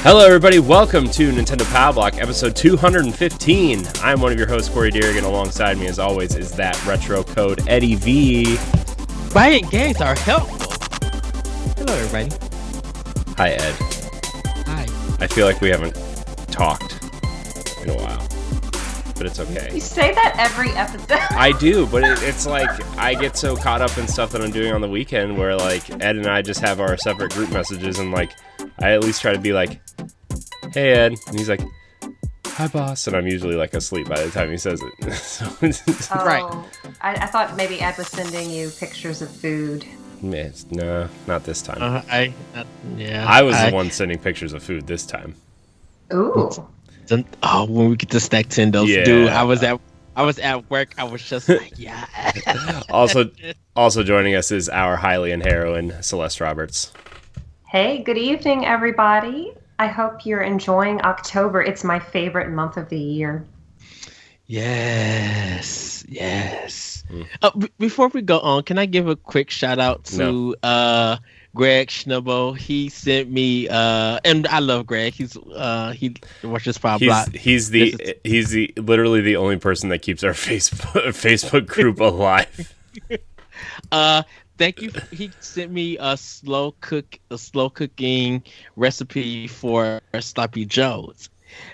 Hello, everybody. Welcome to Nintendo Power Block, episode 215. I'm one of your hosts, Corey Deerigan. Alongside me, as always, is that retro code Eddie V. Buying games are helpful. Hello, everybody. Hi, Ed. Hi. I feel like we haven't talked in a while, but it's okay. You say that every episode. I do, but it's like I get so caught up in stuff that I'm doing on the weekend where, like, Ed and I just have our separate group messages, and, like, I at least try to be like, hey, Ed. And he's like, hi, boss. And I'm usually, like, asleep by the time he says it. Right. I thought maybe Ed was sending you pictures of food. No, not this time. I was the one sending pictures of food this time. Ooh. When we get to Snack Tendos, Yeah. dude, I was at work. I was just like, yeah. Also joining us is our Hylian heroine, Celeste Roberts. Hey, good evening, everybody. I hope you're enjoying October. It's my favorite month of the year. Yes. Before we go on, can I give a quick shout out to Greg Schnubbo? He sent me, and I love Greg. He watches Power Block. He's literally the only person that keeps our Facebook group alive. Thank you. He sent me a slow cooking recipe for Sloppy Joes.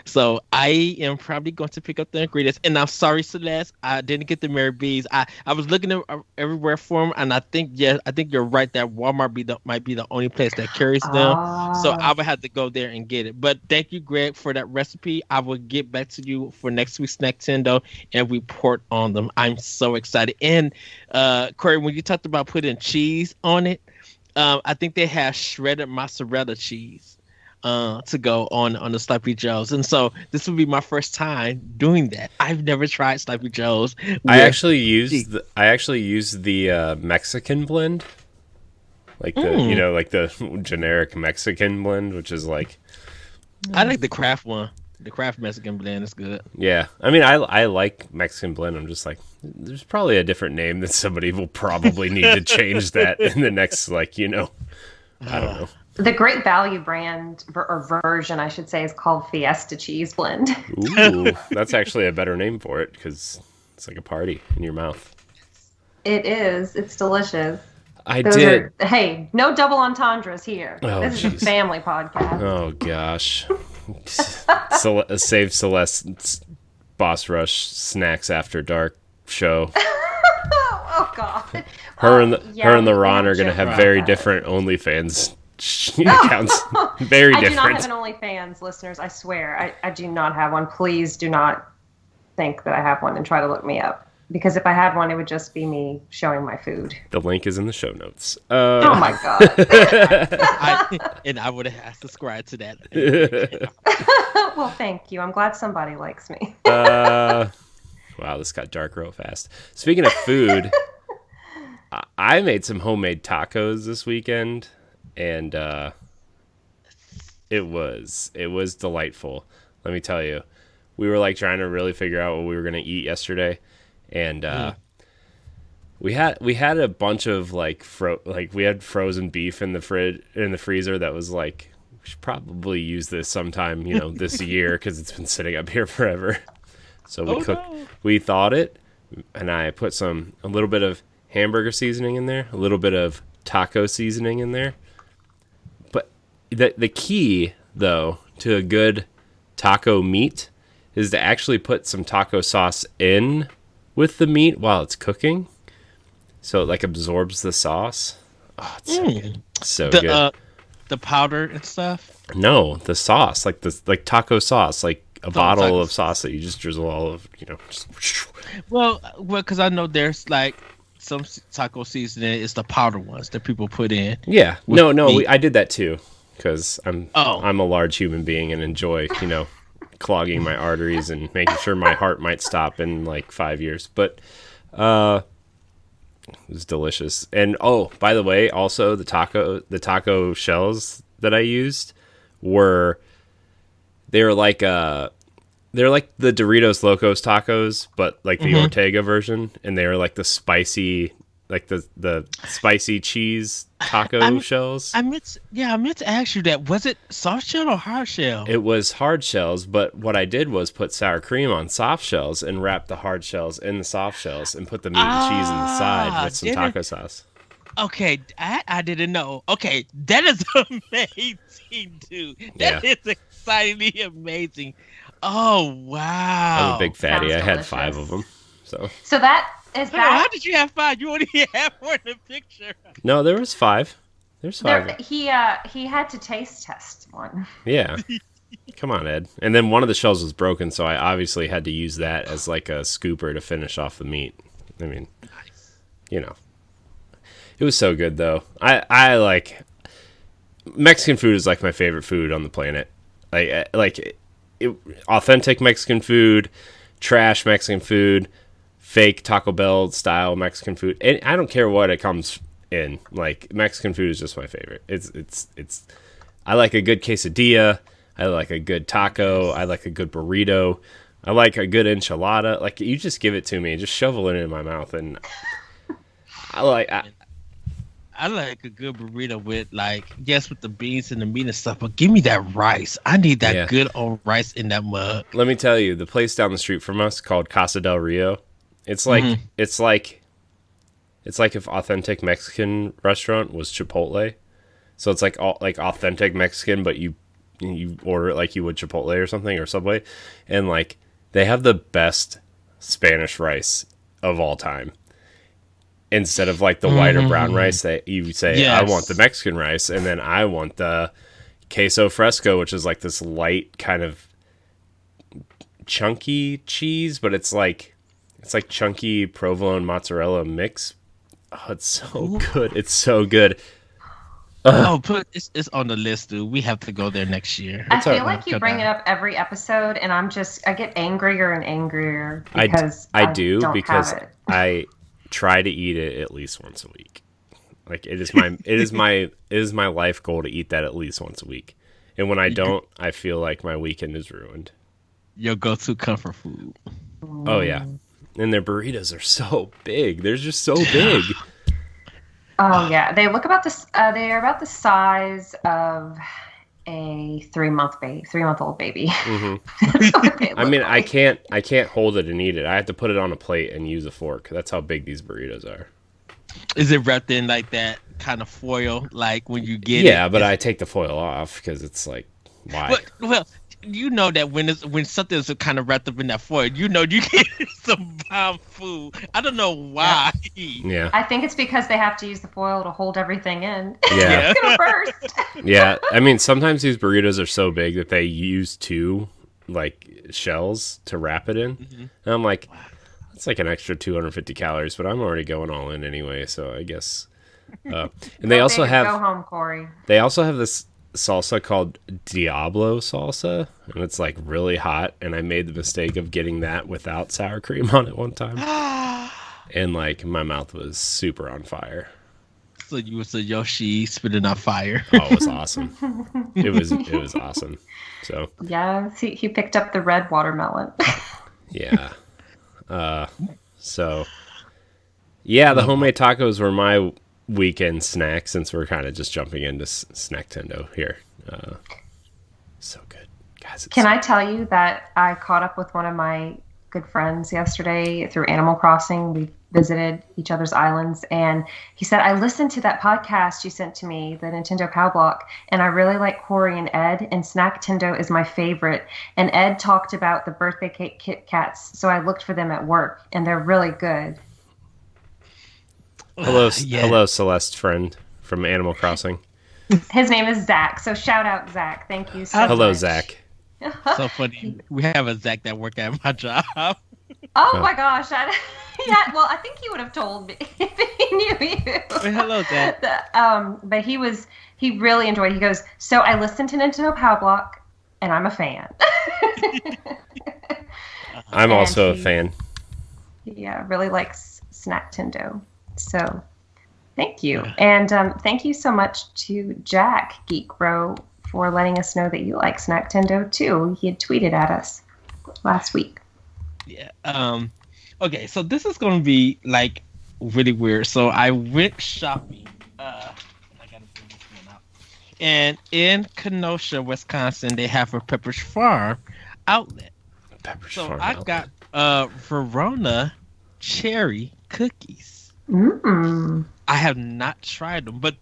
So I am probably going to pick up the ingredients. And I'm sorry, Celeste, I didn't get the Mary B's. I was looking everywhere for them, and I think you're right that Walmart might be the only place that carries them. So I would have to go there and get it. But thank you, Greg, for that recipe. I will get back to you for next week's Snack Tendo and report on them. I'm so excited. And Corey, when you talked about putting cheese on it, I think they have shredded mozzarella cheese to go on the Sloppy Joes, and so this will be my first time doing that. I've never tried Sloppy Joes. I actually used the Mexican blend, like the generic Mexican blend, which is like I like the Kraft one. The Kraft Mexican blend is good. Yeah, I mean I like Mexican blend. I'm just like, there's probably a different name that somebody will probably need to change that in the next I don't know. The Great Value brand, or version, I should say, is called Fiesta Cheese Blend. Ooh, that's actually a better name for it because it's like a party in your mouth. It is. It's delicious. Hey, no double entendres here. Oh, this is a family podcast. Oh, gosh. Save Celeste's Boss Rush Snacks After Dark show. Oh, God. Her and the Ron are going to have very different OnlyFans accounts. Very different. I do not have an OnlyFans, listeners. I swear. I do not have one. Please do not think that I have one and try to look me up. Because if I had one, it would just be me showing my food. The link is in the show notes. Oh my God. I would have subscribed to that. Well, thank you. I'm glad somebody likes me. Wow, this got dark real fast. Speaking of food, I made some homemade tacos this weekend. And it was delightful. Let me tell you, we were like trying to really figure out what we were gonna eat yesterday, and we had a bunch of we had frozen beef in the freezer that was like, we should probably use this sometime this year because it's been sitting up here forever. So we thawed it, and I put a little bit of hamburger seasoning in there, a little bit of taco seasoning in there. The key, though, to a good taco meat is to actually put some taco sauce in with the meat while it's cooking, so it absorbs the sauce. Oh, it's so good. So good. The powder and stuff? No, the sauce, like taco sauce, like a bottle of sauce that you just drizzle all of, just... Well, because I know there's some taco seasoning is the powder ones that people put in. Yeah. I did that too. Because I'm a large human being and enjoy, clogging my arteries and making sure my heart might stop in 5 years. But it was delicious. And by the way, also the taco shells that I used they're like the Doritos Locos tacos, but the Ortega version, and they were like the spicy like the spicy cheese taco shells. I meant to ask you that. Was it soft shell or hard shell? It was hard shells, but what I did was put sour cream on soft shells and wrap the hard shells in the soft shells and put the meat and cheese in the side with some taco sauce. Okay, I didn't know. Okay, that is amazing, dude. That is excitingly amazing. Oh, wow. I'm a big fatty. Sounds I had delicious. 5 of them. So that is Oh, that. how did you have 5? You only have 1 in the picture. No, there was 5. There's 5. He had to taste test one. Yeah. Come on, Ed. And then one of the shells was broken, so I obviously had to use that as like a scooper to finish off the meat. I mean, you know. It was so good, though. I like... Mexican food is like my favorite food on the planet. Authentic Mexican food, trash Mexican food, fake Taco Bell style Mexican food. And I don't care what it comes in. Like, Mexican food is just my favorite. It's I like a good quesadilla. I like a good taco. I like a good burrito. I like a good enchilada. Like, you just give it to me, just shovel it in my mouth, and I like a good burrito with with the beans and the meat and stuff, but give me that rice. I need that good old rice in that mug. Let me tell you, the place down the street from us called Casa del Rio. It's like it's like if authentic Mexican restaurant was Chipotle. So it's like authentic Mexican, but you order it like you would Chipotle or something or Subway, and like they have the best Spanish rice of all time. Instead of like the white or brown rice that you say, I want the Mexican rice, and then I want the queso fresco, which is like this light kind of chunky cheese, but it's like chunky provolone mozzarella mix. Oh, it's so good. It's so good. It's on the list, dude. We have to go there next year. I feel like you bring it up every episode, and I get angrier and angrier because I do because I try to eat it at least once a week. Like, it is my life goal to eat that at least once a week. And when I don't, I feel like my weekend is ruined. Your go-to comfort food. Oh yeah. And their burritos are so big. They're just so big. Oh yeah, they look about this. They are about the size of a 3-month-old baby. I mean, I can't hold it and eat it. I have to put it on a plate and use a fork. That's how big these burritos are. Is it wrapped in like that kind of foil, like when you get it? Yeah, but I take the foil off because it's like, why? Well, you know that when something's kind of wrapped up in that foil, you know you get some bomb food. I don't know why. Yeah. I think it's because they have to use the foil to hold everything in. Yeah. It's gonna burst. Yeah. I mean, sometimes these burritos are so big that they use 2 like shells to wrap it in. Mm-hmm. And I'm like, that's like an extra 250 calories, but I'm already going all in anyway, so I guess. And they also have go home, Corey. They also have this salsa called Diablo salsa, and it's like really hot, and I made the mistake of getting that without sour cream on it one time. And like my mouth was super on fire. So you was a Yoshi spitting out fire. Oh, it was awesome. It was awesome. So yeah, he picked up the red watermelon. Yeah. So yeah, the homemade tacos were my weekend snack, since we're kind of just jumping into Snacktendo here. So good, guys. Can I tell you that I caught up with one of my good friends yesterday through Animal Crossing? We visited each other's islands, and he said, I listened to that podcast you sent to me, the Nintendo Pow Block, and I really like Corey and Ed, and Snacktendo is my favorite. And Ed talked about the birthday cake Kit Kats, so I looked for them at work, and they're really good. Hello, Celeste friend from Animal Crossing. His name is Zach, so shout out Zach. Thank you so much. Hello, Zach. So funny. We have a Zach that worked at my job. Oh my gosh. Well, I think he would have told me if he knew you. Well, hello, Zach. But he really enjoyed it. He goes, so I listened to Nintendo Pow Block, and I'm a fan. I'm also a fan. Yeah, really likes Snacktendo. So, thank you. And thank you so much to Jack Geek Bro for letting us know that you like Snacktendo too. He had tweeted at us last week. Yeah. Okay, so this is going to be like really weird. So I went shopping. I gotta bring this one out. And in Kenosha, Wisconsin, they have a Pepperidge Farm outlet. Pepperidge So Farm I outlet. got Verona cherry cookies. Mm. I have not tried them, but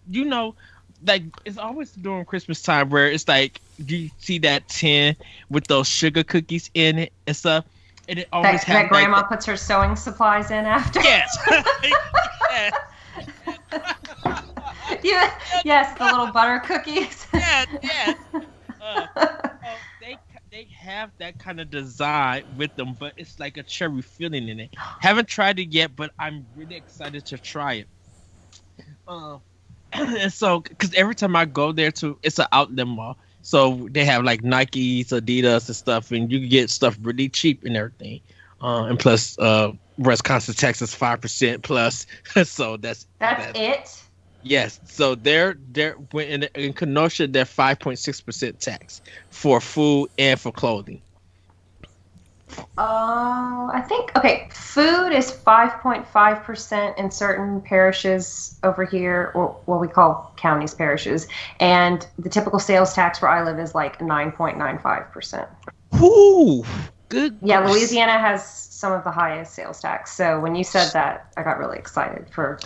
like it's always during Christmas time where it's like you see that tin with those sugar cookies in it and stuff, and it always That has like grandma puts her sewing supplies in after. yes, yes, Yeah, yes, the little butter cookies. yes, yes. So they have that kind of design with them, but it's like a cherry filling in it. Haven't tried it yet, but I'm really excited to try it. Uh, and so, because every time I go there it's an outlet mall. So they have like Nikes, Adidas, and stuff, and you can get stuff really cheap and everything. And plus, Wisconsin tax is 5% plus. So That's it. yes. So they're when in Kenosha they're 5.6% tax for food and for clothing. I think okay. Food is 5.5% in certain parishes over here, or what we call counties, parishes, and the typical sales tax where I live is like 9.95%. Whoo! Good. Yeah, Louisiana has some of the highest sales tax. So when you said that, I got really excited for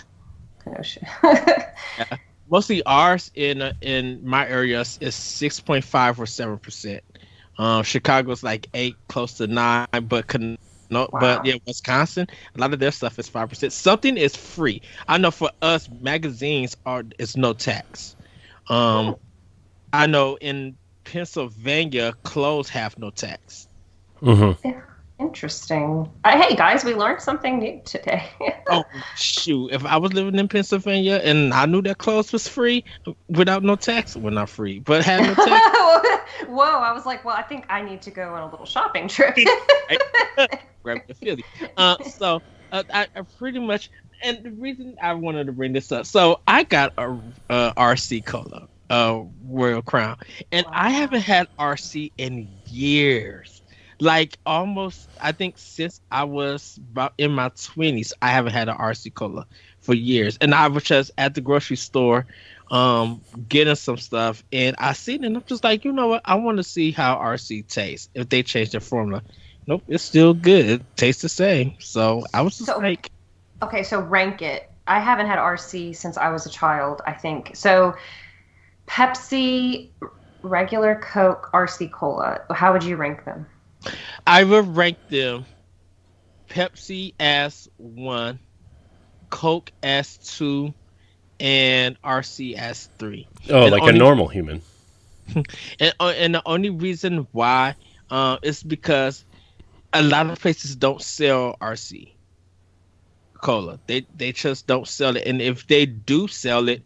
Kenosha. Yeah. Mostly ours in my area is 6.5 or 7%. Chicago's like 8, close to 9, but but yeah, Wisconsin, a lot of their stuff is 5%. Something is free. I know for us, magazines is no tax. I know in Pennsylvania, clothes have no tax. Mm-hmm. Interesting. Hey guys, we learned something new today. Oh shoot! If I was living in Pennsylvania and I knew that clothes was free without no tax, well, not free, but had no tax. Whoa! I was like, well, I think I need to go on a little shopping trip. Grab the Philly. So I pretty much, and the reason I wanted to bring this up, so I got a RC Cola, Royal Crown, and Wow. I haven't had RC in years. Like almost, I think since I was about in my 20s, I haven't had an RC Cola for years. And I was just at the grocery store, getting some stuff, and I seen it, and I'm just like, you know what? I want to see how RC tastes if they change their formula. Nope, it's still good. It tastes the same. So I was just like, okay, so rank it. I haven't had RC since I was a child, I think. So Pepsi, regular Coke, RC Cola. How would you rank them? I would rank them Pepsi as 1, Coke as 2, and RC as 3. Oh, And like only, a normal human. and the only reason why is because a lot of places don't sell RC Cola. They just don't sell it, and if they do sell it,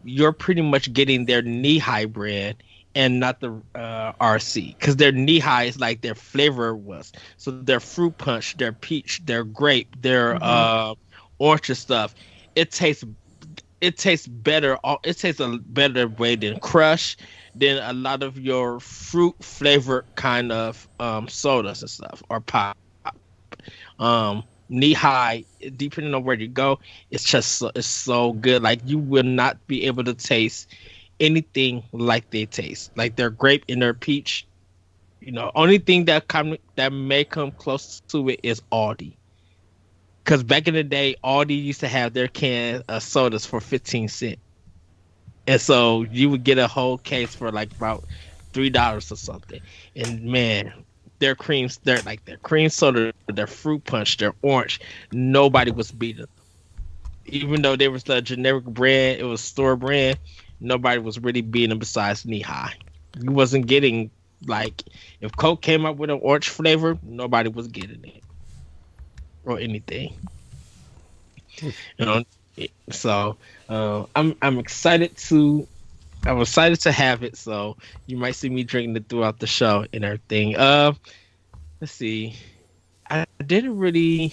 you're pretty much getting their knee-high brand and not the RC, because their knee-high is like their flavor was. So their fruit punch, their peach, their grape, their orange and stuff. It tastes better. It tastes a better way than Crush, than a lot of your fruit flavored kind of sodas and stuff or pop. Knee high, depending on where you go, it's so good. Like you will not be able to taste anything like they taste. Like their grape and their peach. Only thing that may come close to it is Aldi. Because back in the day, Aldi used to have their can of sodas for 15 cents. And so you would get a whole case for like about $3 or something. And man, their cream soda, their fruit punch, their orange, nobody was beating them. Even though there was the generic brand, it was store brand, nobody was really beating them besides Knee High. You wasn't getting, like, if Coke came up with an orange flavor, nobody was getting it. Or anything. So I'm excited to have it. So you might see me drinking it throughout the show and everything. Let's see. I didn't really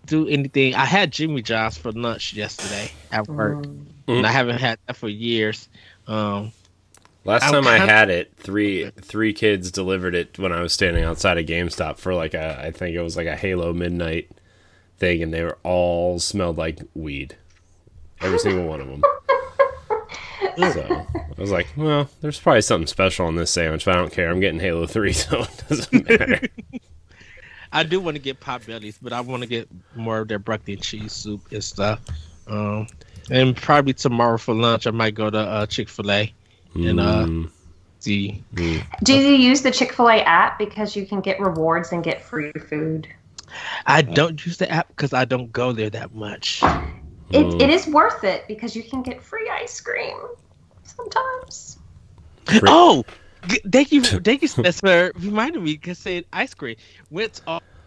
do anything. I had Jimmy John's for lunch yesterday at work, and I haven't had that for years. Last time I had it, three kids delivered it when I was standing outside of GameStop for I think it was like a Halo Midnight thing, and they were all smelled like weed. Every single one of them. So I was like, well, there's probably something special on this sandwich, but I don't care. I'm getting Halo 3, so it doesn't matter. I do want to get pot bellies, but I want to get more of their broccoli and cheese soup and stuff. And probably tomorrow for lunch, I might go to Chick-fil-A and see. Do you use the Chick-fil-A app because you can get rewards and get free food? I don't use the app because I don't go there that much. It is worth it because you can get free ice cream sometimes. Oh, thank you, Celeste, for reminding me because saying ice cream. Went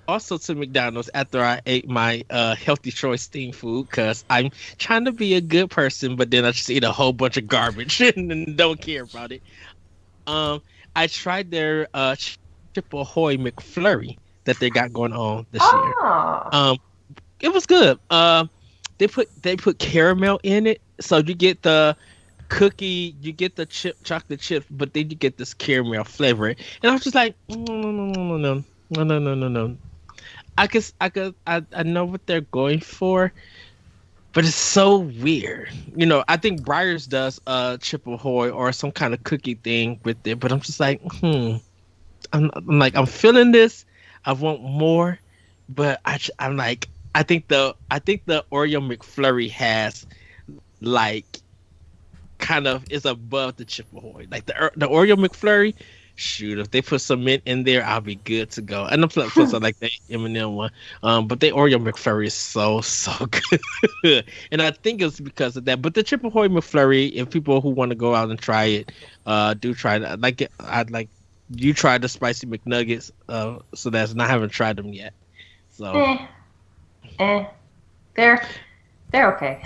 also to McDonald's after I ate my healthy choice themed food because I'm trying to be a good person, but then I just eat a whole bunch of garbage and don't care about it. I tried their Chip Ahoy McFlurry that they got going on this year. It was good. They put caramel in it, so you get the cookie, you get the chocolate chips, but then you get this caramel flavor. And I was just like, no. I know what they're going for, but it's so weird. I think Breyers does Chip Ahoy or some kind of cookie thing with it, but I'm just like, I'm feeling this. I want more, but I'm like, I think the Oreo McFlurry has like kind of is above the Chip Ahoy. Like the Oreo McFlurry, shoot, if they put some mint in there, I'll be good to go. And the plus I like the M&M one. But the Oreo McFlurry is so good. And I think it's because of that. But the Chip Ahoy McFlurry, if people who want to go out and try it, do try it. You tried the spicy McNuggets, so I haven't tried them yet. So they're okay.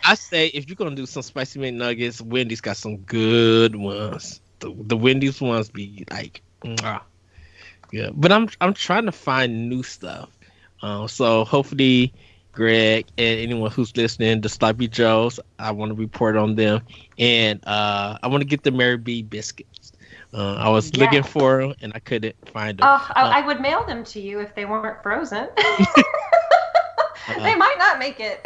I say if you're gonna do some spicy McNuggets, Wendy's got some good ones. The Wendy's ones be like, yeah. But I'm trying to find new stuff. So hopefully, Greg and anyone who's listening, the Sloppy Joes, I want to report on them, and I want to get the Mary B biscuits. I was looking for them and I couldn't find them. I would mail them to you if they weren't frozen. They might not make it.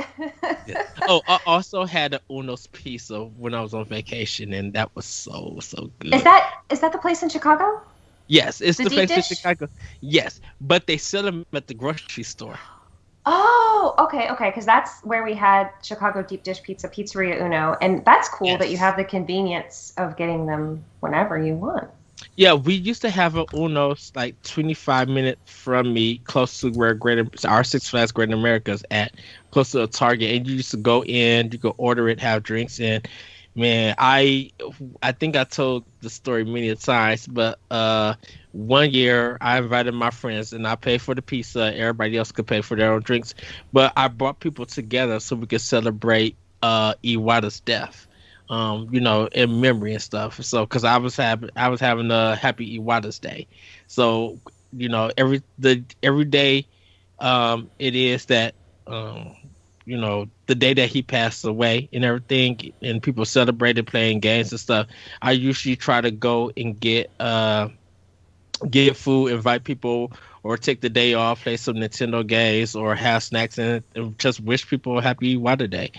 Yeah. Oh, I also had an Uno's pizza when I was on vacation, and that was so good. Is that the place in Chicago? Yes, it's the place dish? in Chicago. Yes, but they sell them at the grocery store. Oh, okay, because that's where we had Chicago deep dish pizza, Pizzeria Uno, and that's cool that you have the convenience of getting them whenever you want. Yeah, we used to have an Uno's like 25 minutes from me, close to where our Six Flags Great America's at, close to a Target, and you used to go in, you could order it, have drinks, and man, I think I told the story many times, but one year I invited my friends and I paid for the pizza. Everybody else could pay for their own drinks, but I brought people together so we could celebrate Iwata's death. In memory and stuff. So, because I was having a happy Iwata's Day. So, every day, it is that, the day that he passed away and everything, and people celebrated playing games and stuff. I usually try to go and get food, invite people, or take the day off, play some Nintendo games, or have snacks and just wish people a happy Iwata Day.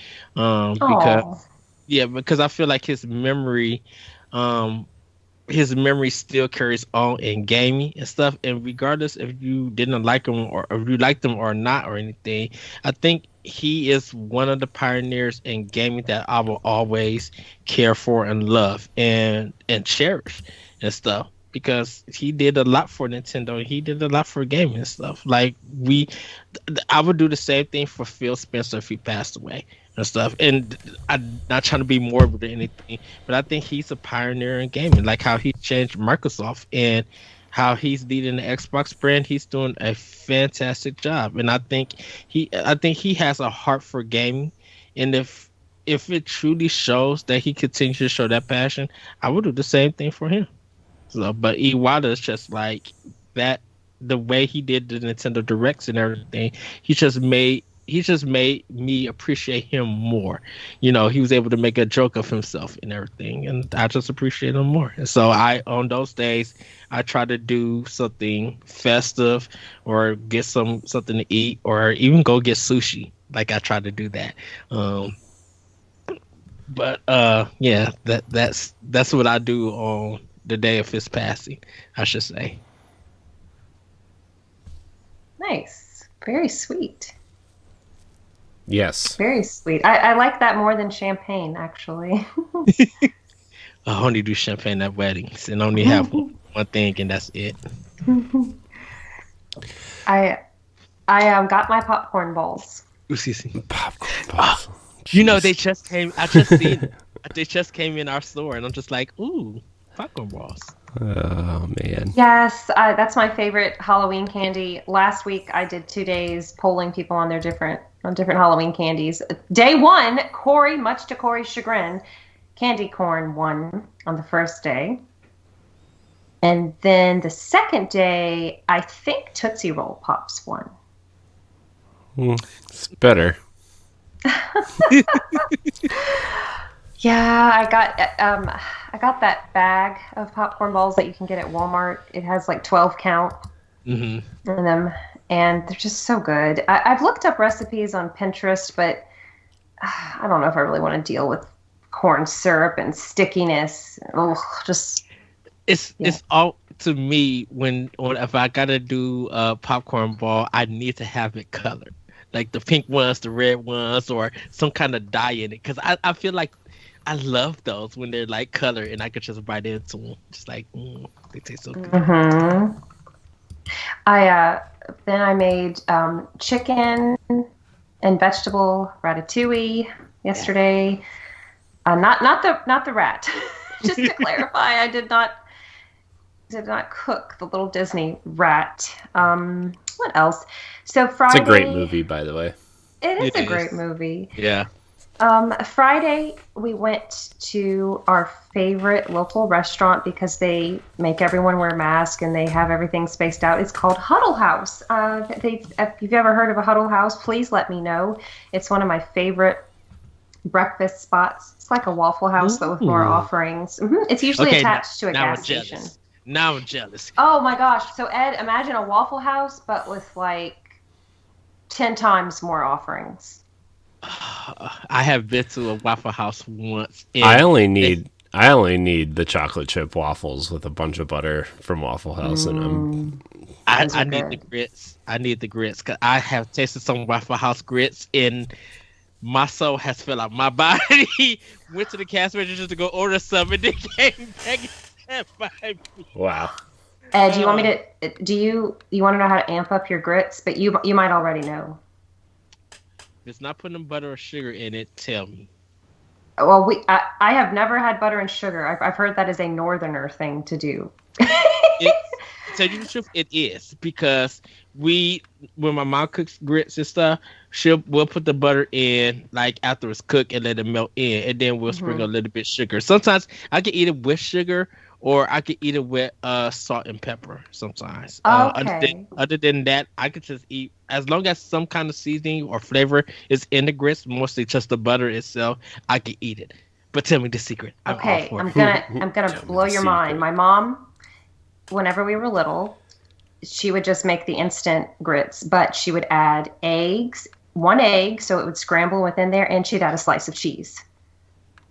Because I feel like his memory still carries on in gaming and stuff. And regardless if you didn't like him or if you liked him or not or anything, I think he is one of the pioneers in gaming that I will always care for and love and cherish and stuff. Because he did a lot for Nintendo. He did a lot for gaming and stuff. Like I would do the same thing for Phil Spencer if he passed away and stuff. And I'm not trying to be morbid or anything, but I think he's a pioneer in gaming. Like how he changed Microsoft and how he's leading the Xbox brand. He's doing a fantastic job, and I think he has a heart for gaming. And if it truly shows that he continues to show that passion, I would do the same thing for him. So, but Iwata is just like that. The way he did the Nintendo Directs and everything, he just made me appreciate him more. He was able to make a joke of himself and everything, and I just appreciate him more. And so on those days, I try to do something festive, or get something to eat, or even go get sushi. Like, I try to do that. But yeah, that's what I do on the day of his passing, I should say. Nice. Very sweet. Yes. Very sweet. I like that more than champagne, actually. I only do champagne at weddings and only have one thing, and that's it. I got my popcorn balls. Popcorn balls. They just came. I just seen it. They just came in our store, and I'm just like, ooh, popcorn balls. Oh man. Yes, that's my favorite Halloween candy. Last week I did 2 days polling people on different Halloween candies. Day one, Corey, much to Corey's chagrin, candy corn won on the first day. And then the second day, I think Tootsie Roll Pops won. It's better. Yeah, I got that bag of popcorn balls that you can get at Walmart. It has like 12 count in them, and they're just so good. I've looked up recipes on Pinterest, but I don't know if I really want to deal with corn syrup and stickiness. Oh, just it's all to me when if I gotta do a popcorn ball, I need to have it colored, like the pink ones, the red ones, or some kind of dye in it, because I feel like I love those when they're like colored and I could just bite into them, just like they taste so good. Mm-hmm. Then I made chicken and vegetable ratatouille yesterday. Not the rat. Just to clarify, I did not cook the little Disney rat. What else? So Friday. It's a great movie, by the way. It is a great movie. Yeah. Friday, we went to our favorite local restaurant because they make everyone wear a mask and they have everything spaced out. It's called Huddle House. If you've ever heard of a Huddle House, please let me know. It's one of my favorite breakfast spots. It's like a Waffle House, but with more offerings. It's usually attached to a gas station. Now I'm jealous. Oh my gosh. So Ed, imagine a Waffle House, but with like 10 times more offerings. I have been to a Waffle House once. I only need the chocolate chip waffles with a bunch of butter from Waffle House in them. I need the grits. I need the grits because I have tasted some Waffle House grits and my soul has fell out my body. Went to the cash register to go order some and then came back and sat by me. Wow. Ed, do you want me to? Do you want to know how to amp up your grits? But you might already know. If it's not putting butter or sugar in it, tell me. Well, I have never had butter and sugar. I've heard that is a northerner thing to do. To tell you the truth, it is, because when my mom cooks grits and stuff, we'll put the butter in like after it's cooked and let it melt in, and then we'll sprinkle a little bit of sugar. Sometimes I can eat it with sugar, or I could eat it with salt and pepper sometimes. Okay. Other than that, I could just eat, as long as some kind of seasoning or flavor is in the grits, mostly just the butter itself, I could eat it. But tell me the secret. I'm gonna blow your mind. My mom, whenever we were little, she would just make the instant grits, but she would add eggs, 1 egg, so it would scramble within there, and she'd add a slice of cheese.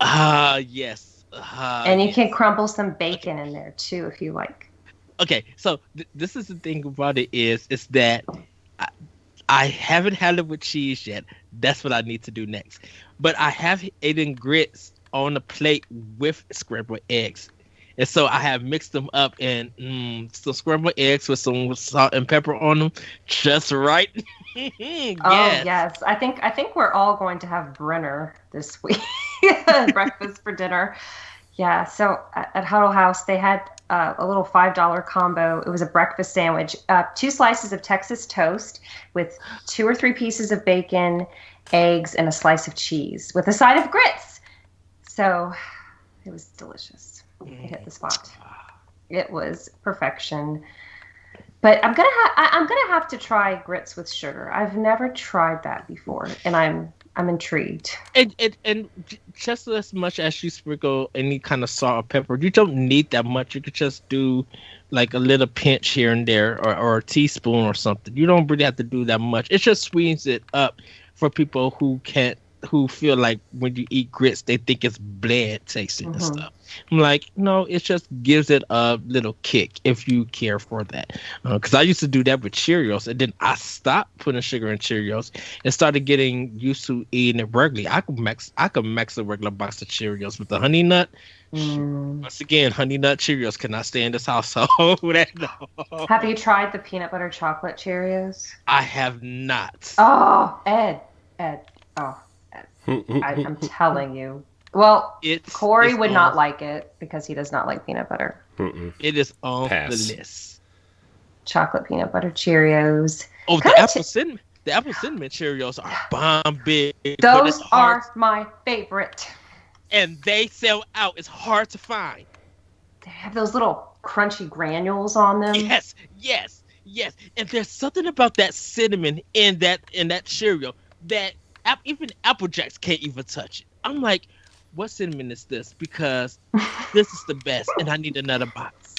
Yes. And you can crumble some bacon in there too if you like. Okay, so this is the thing about it is that I haven't had it with cheese yet. That's what I need to do next. But I have eaten grits on a plate with scrambled eggs. And so I have mixed them up and some scrambled eggs with some salt and pepper on them, just right. Yes. Oh yes, I think we're all going to have Brenner this week, breakfast for dinner. Yeah. So at Huddle House, they had a little $5 combo. It was a breakfast sandwich, 2 slices of Texas toast with 2 or 3 pieces of bacon, eggs, and a slice of cheese with a side of grits. So it was delicious. It hit the spot. It was perfection. But I'm gonna have to try grits with sugar. I've never tried that before, and I'm intrigued. And just as much as you sprinkle any kind of salt or pepper, you don't need that much. You could just do like a little pinch here and there, or a teaspoon or something. You don't really have to do that much. It just sweetens it up for people who feel like when you eat grits, they think it's bland tasting and stuff. I'm like, no, it just gives it a little kick if you care for that. Because I used to do that with Cheerios, and then I stopped putting sugar in Cheerios and started getting used to eating it regularly. I could max a regular box of Cheerios with the honey nut. Once again, honey nut Cheerios cannot stay in this household. Have you tried the peanut butter chocolate Cheerios? I have not. Oh, Ed. Oh, Ed. I'm telling you. Well, Corey would not like it because he does not like peanut butter. It is on the list. Chocolate peanut butter Cheerios. Oh, the apple cinnamon Cheerios are bomb big. Those are my favorite. And they sell out. It's hard to find. They have those little crunchy granules on them. Yes. And there's something about that cinnamon in that Cheerio that even Apple Jacks can't even touch it. I'm like, what cinnamon is this? Because this is the best, and I need another box.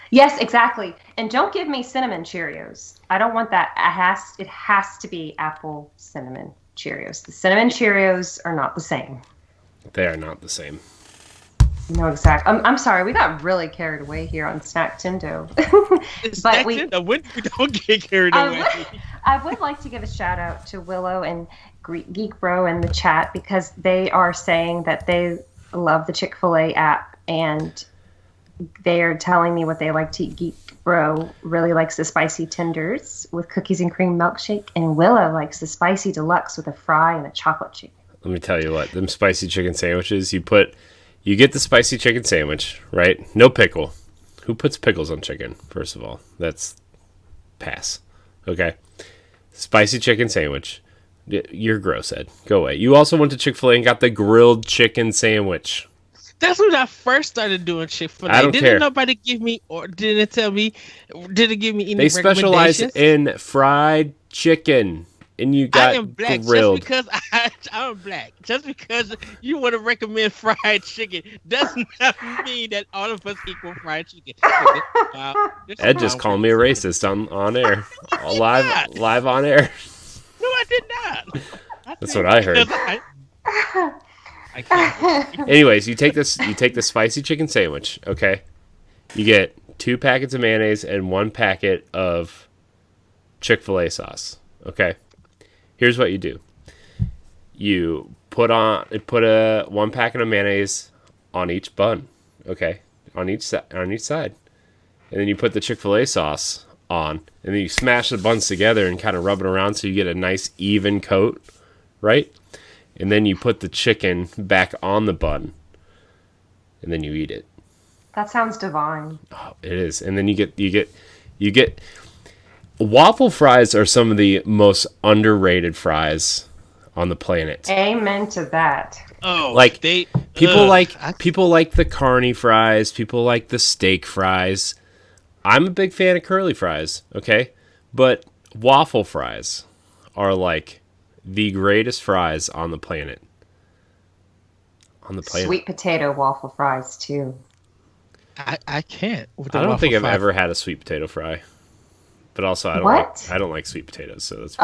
Yes, exactly. And don't give me cinnamon Cheerios. I don't want that. It has to be apple cinnamon Cheerios. The cinnamon Cheerios are not the same. They are not the same. No, exactly. I'm sorry. We got really carried away here on Snack-Tendo. But we don't get carried away. I would like to give a shout out to Willow and Geek Bro in the chat because they are saying that they love the Chick-fil-A app and they are telling me what they like to eat. Geek Bro really likes the spicy tenders with cookies and cream milkshake, and Willow likes the spicy deluxe with a fry and a chocolate chip. Let me tell you what, them spicy chicken sandwiches, you get the spicy chicken sandwich, right? No pickle. Who puts pickles on chicken, first of all? That's pass. Okay. Spicy chicken sandwich. You're gross, Ed. Go away. You also went to Chick-fil-A and got the grilled chicken sandwich. That's when I first started doing Chick-fil-A. I don't care. Nobody give me, or didn't give me any They specialize in fried chicken. And you got I am black grilled. just because I'm black. Just because you want to recommend fried chicken does not mean that all of us equal fried chicken. Ed just called me a racist on air. Live on air. No, I did not. That's what I heard. I can't. Anyways, you take the spicy chicken sandwich, okay? You get 2 packets of mayonnaise and 1 packet of Chick-fil-A sauce, okay? Here's what you do. You put 1 packet of mayonnaise on each bun, okay? On each side. And then you put the Chick-fil-A sauce on, and then you smash the buns together and kind of rub it around so you get a nice even coat, right? And then you put the chicken back on the bun, and then you eat it. That sounds divine. Oh, it is. And then you get waffle fries are some of the most underrated fries on the planet. Amen to that. Oh, like people like the carny fries, people like the steak fries. I'm a big fan of curly fries, okay? But waffle fries are like the greatest fries on the planet. Sweet potato waffle fries too. I can't. I don't think I've ever had a sweet potato fry. But also, I don't like sweet potatoes, so that's.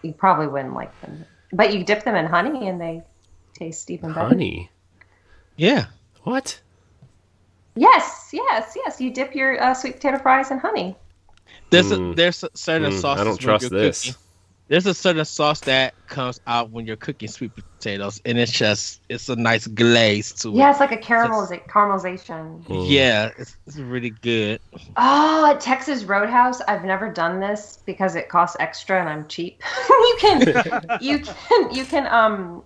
You probably wouldn't like them. But you dip them in honey, and they taste even better. Honey? Yeah. What? Yes. You dip your sweet potato fries in honey. There's certain sauces. I don't trust this. Cooking. There's a certain sauce that comes out when you're cooking sweet potatoes, and it's a nice glaze to it. Yeah, it's like a caramelization. Yeah, it's really good. Oh, at Texas Roadhouse, I've never done this because it costs extra and I'm cheap. you can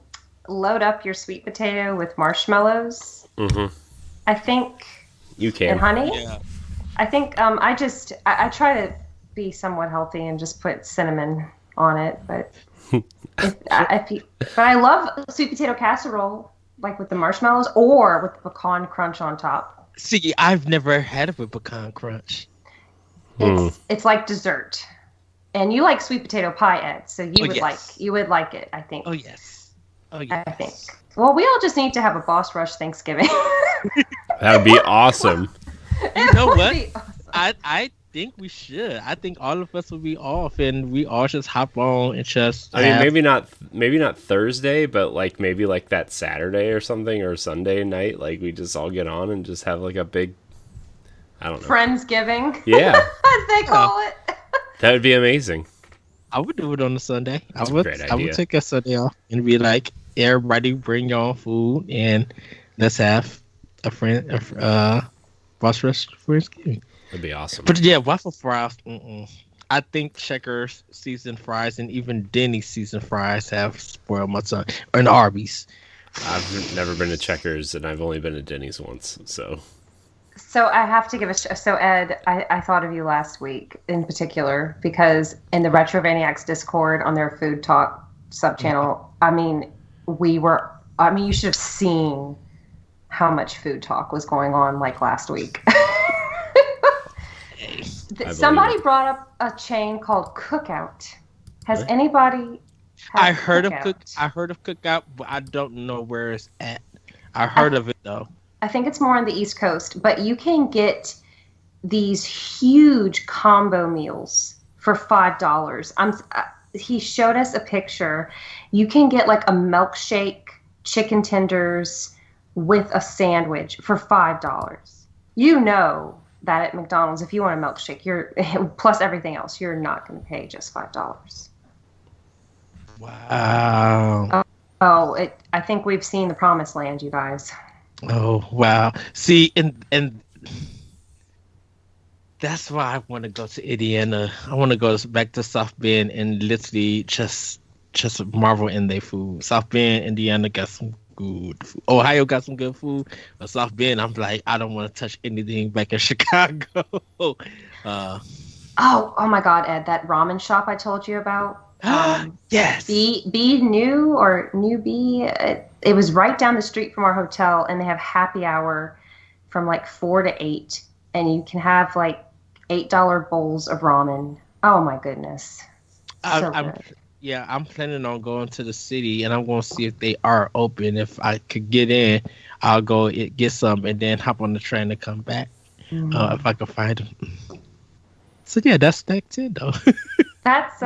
load up your sweet potato with marshmallows. Mm-hmm. I think you can and honey. Yeah. I think I try to be somewhat healthy and just put cinnamon on it, but I love sweet potato casserole, like with the marshmallows or with the pecan crunch on top. See, I've never had it with pecan crunch. It's like dessert. And you like sweet potato pie, Ed, so you would like it, I think. Oh yes. I think. Well, we all just need to have a Boss Rush Thanksgiving. That would be awesome. You know what? Awesome. I think we should. I think all of us will be off, and we all just hop on and just. I mean, maybe not Thursday, but like maybe like that Saturday or something, or Sunday night. Like we just all get on and just have like a big, I don't know, Friendsgiving. Yeah, as they call it. That would be amazing. I would do it on a Sunday. That's a great idea. I would take a Sunday off and be like, everybody bring your own food and let's have a Boss Rush Friendsgiving. That'd be awesome. But yeah, waffle fries. I think Checkers seasoned fries and even Denny's seasoned fries have spoiled my tongue. And Arby's. I've never been to Checkers, and I've only been to Denny's once. So I have to give so Ed, I thought of you last week in particular because in the Retrovaniacs Discord on their Food Talk subchannel, you should have seen how much food talk was going on like last week. Somebody brought up a chain called Cookout. Has anybody? I heard of Cookout, but I don't know where it's at. I heard of it though. I think it's more on the East Coast, but you can get these huge combo meals for $5. He showed us a picture. You can get like a milkshake, chicken tenders with a sandwich for $5. You know that at McDonald's, if you want a milkshake, you're plus everything else, you're not going to pay just $5. Wow. I think we've seen the promised land, you guys. Oh wow! See, and that's why I want to go to Indiana. I want to go back to South Bend and literally just marvel in their food. South Bend, Indiana got some good food. Ohio got some good food. But South Bend, I'm like, I don't want to touch anything back in Chicago. Oh my God, Ed, that ramen shop I told you about. Yes. B New or New B. It was right down the street from our hotel, and they have happy hour from like 4 to 8, and you can have like $8 bowls of ramen. Oh my goodness. I'm planning on going to the city, and I'm going to see if they are open. If I could get in, I'll go get some, and then hop on the train to come back if I can find them. So yeah, that's it though. That's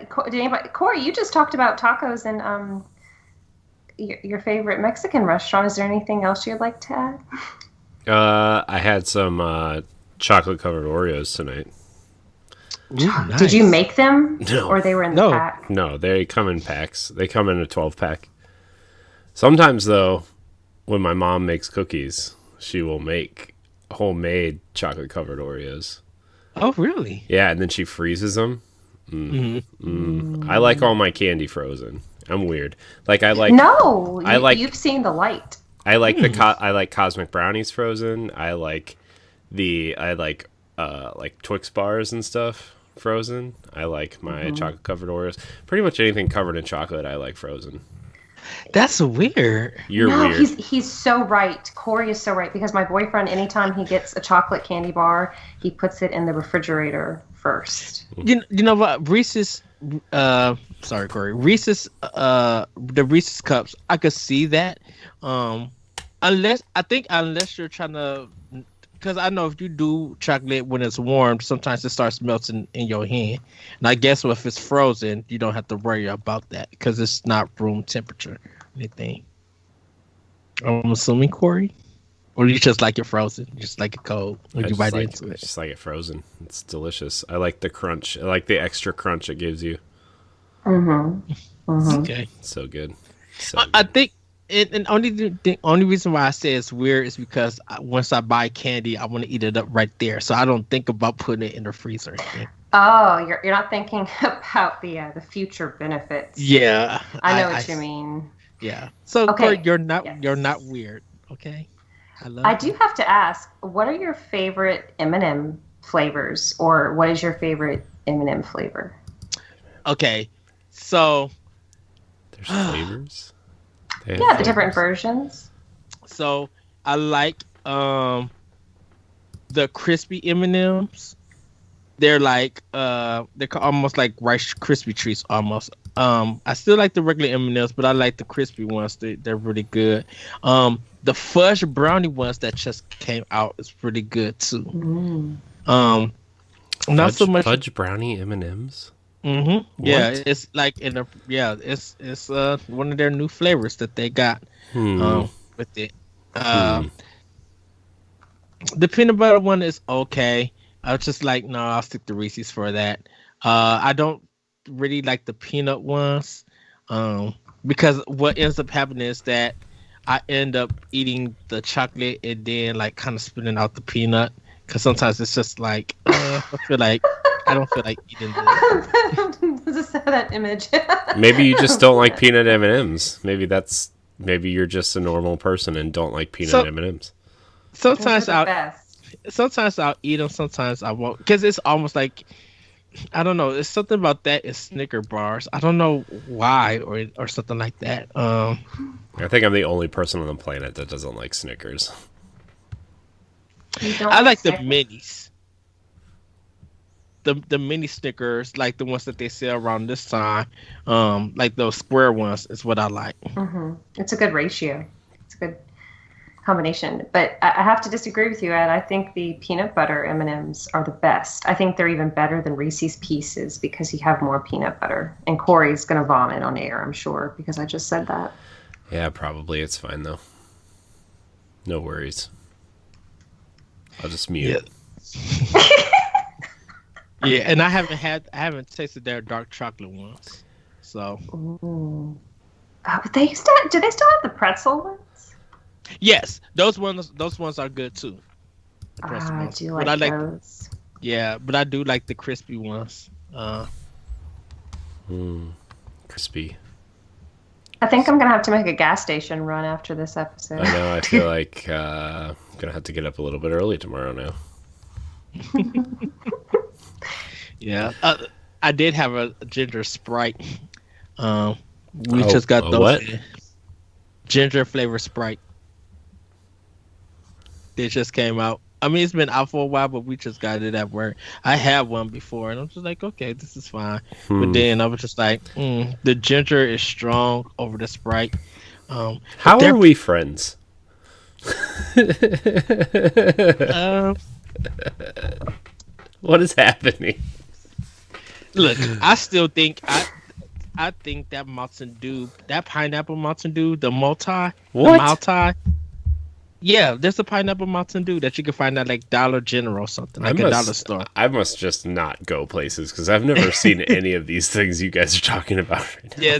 Corey, you just talked about tacos and your favorite Mexican restaurant. Is there anything else you'd like to add? I had some chocolate covered Oreos tonight. Ooh, nice. Did you make them? No. Or they were in the pack? No, they come in packs. They come in a 12-pack. Sometimes though, when my mom makes cookies, she will make homemade chocolate covered Oreos. Oh, really? Yeah, and then she freezes them. I like all my candy frozen. I'm weird. Like you've seen the light. I like I like cosmic brownies frozen. I like Twix bars and stuff frozen. I like my chocolate covered Oreos. Pretty much anything covered in chocolate I like frozen. That's weird. You're weird. He's so right. Corey is so right because my boyfriend, anytime he gets a chocolate candy bar, he puts it in the refrigerator first. You know what? Reese's sorry, Corey. Reese's the Reese's cups, I could see that. Unless you're trying to, because I know if you do chocolate when it's warm, sometimes it starts melting in your hand. And I guess if it's frozen, you don't have to worry about that because it's not room temperature or anything. I'm assuming, Corey? Or you just like it frozen? You just like it cold when you bite into it? Just like it frozen. It's delicious. I like the crunch. I like the extra crunch it gives you. Okay. So good. I think the only reason why I say it's weird is because once I buy candy, I want to eat it up right there. So I don't think about putting it in the freezer. Oh, you're not thinking about the future benefits. Yeah. I know what you mean. Yeah. So okay. Corey, you're not weird. Okay. I do have to ask, what are your favorite M&M flavors, or what is your favorite M&M flavor? Okay. So there's flavors? The different versions. So I like the crispy M&Ms, They're like almost like Rice Krispie treats almost. I still like the regular M&Ms, but I like the crispy ones. They're really good. The fudge brownie ones that just came out is pretty good too. Not so much fudge brownie M&Ms. Yeah, it's like it's one of their new flavors that they got with it. The peanut butter one is okay. I was just like, no, I'll stick to Reese's for that. I don't really like the peanut ones because what ends up happening is that I end up eating the chocolate and then like kind of spitting out the peanut because sometimes it's just like I don't feel like eating this. Just have that image. Maybe you just don't like peanut M&Ms. Maybe you're just a normal person and don't like peanut M&Ms. Sometimes I'll eat them. Sometimes I won't because it's almost like I don't know. It's something about that is Snicker bars. I don't know why or something like that. I think I'm the only person on the planet that doesn't like Snickers. I like the minis. The mini Snickers, like the ones that they sell around this time, like those square ones, is what I like. It's a good ratio. It's a good combination. But I have to disagree with you, Ed. I think the peanut butter M&Ms are the best. I think they're even better than Reese's Pieces because you have more peanut butter. And Corey's going to vomit on air, I'm sure, because I just said that. Yeah, probably. It's fine, though. No worries. I'll just mute. Yeah. Yeah, and I haven't tasted their dark chocolate ones. So. But do they still have the pretzel ones? Yes, those ones are good too. I do like those. Yeah, but I do like the crispy ones. Crispy. I think I'm gonna have to make a gas station run after this episode. I know. I feel like I'm gonna have to get up a little bit early tomorrow now. Yeah, I did have a ginger Sprite. We just got those. What? Ginger flavor Sprite. They just came out. I mean, it's been out for a while, but we just got it at work. I had one before, and I'm just like, okay, this is fine. But then I was just like, the ginger is strong over the Sprite. How are we friends? What is happening? Look, I still think I think that Mountain Dew, that pineapple Mountain Dew, the multi. Yeah, there's a pineapple Mountain Dew that you can find at like Dollar General or something, like a dollar store. I must just not go places because I've never seen any of these things you guys are talking about right now. Yeah,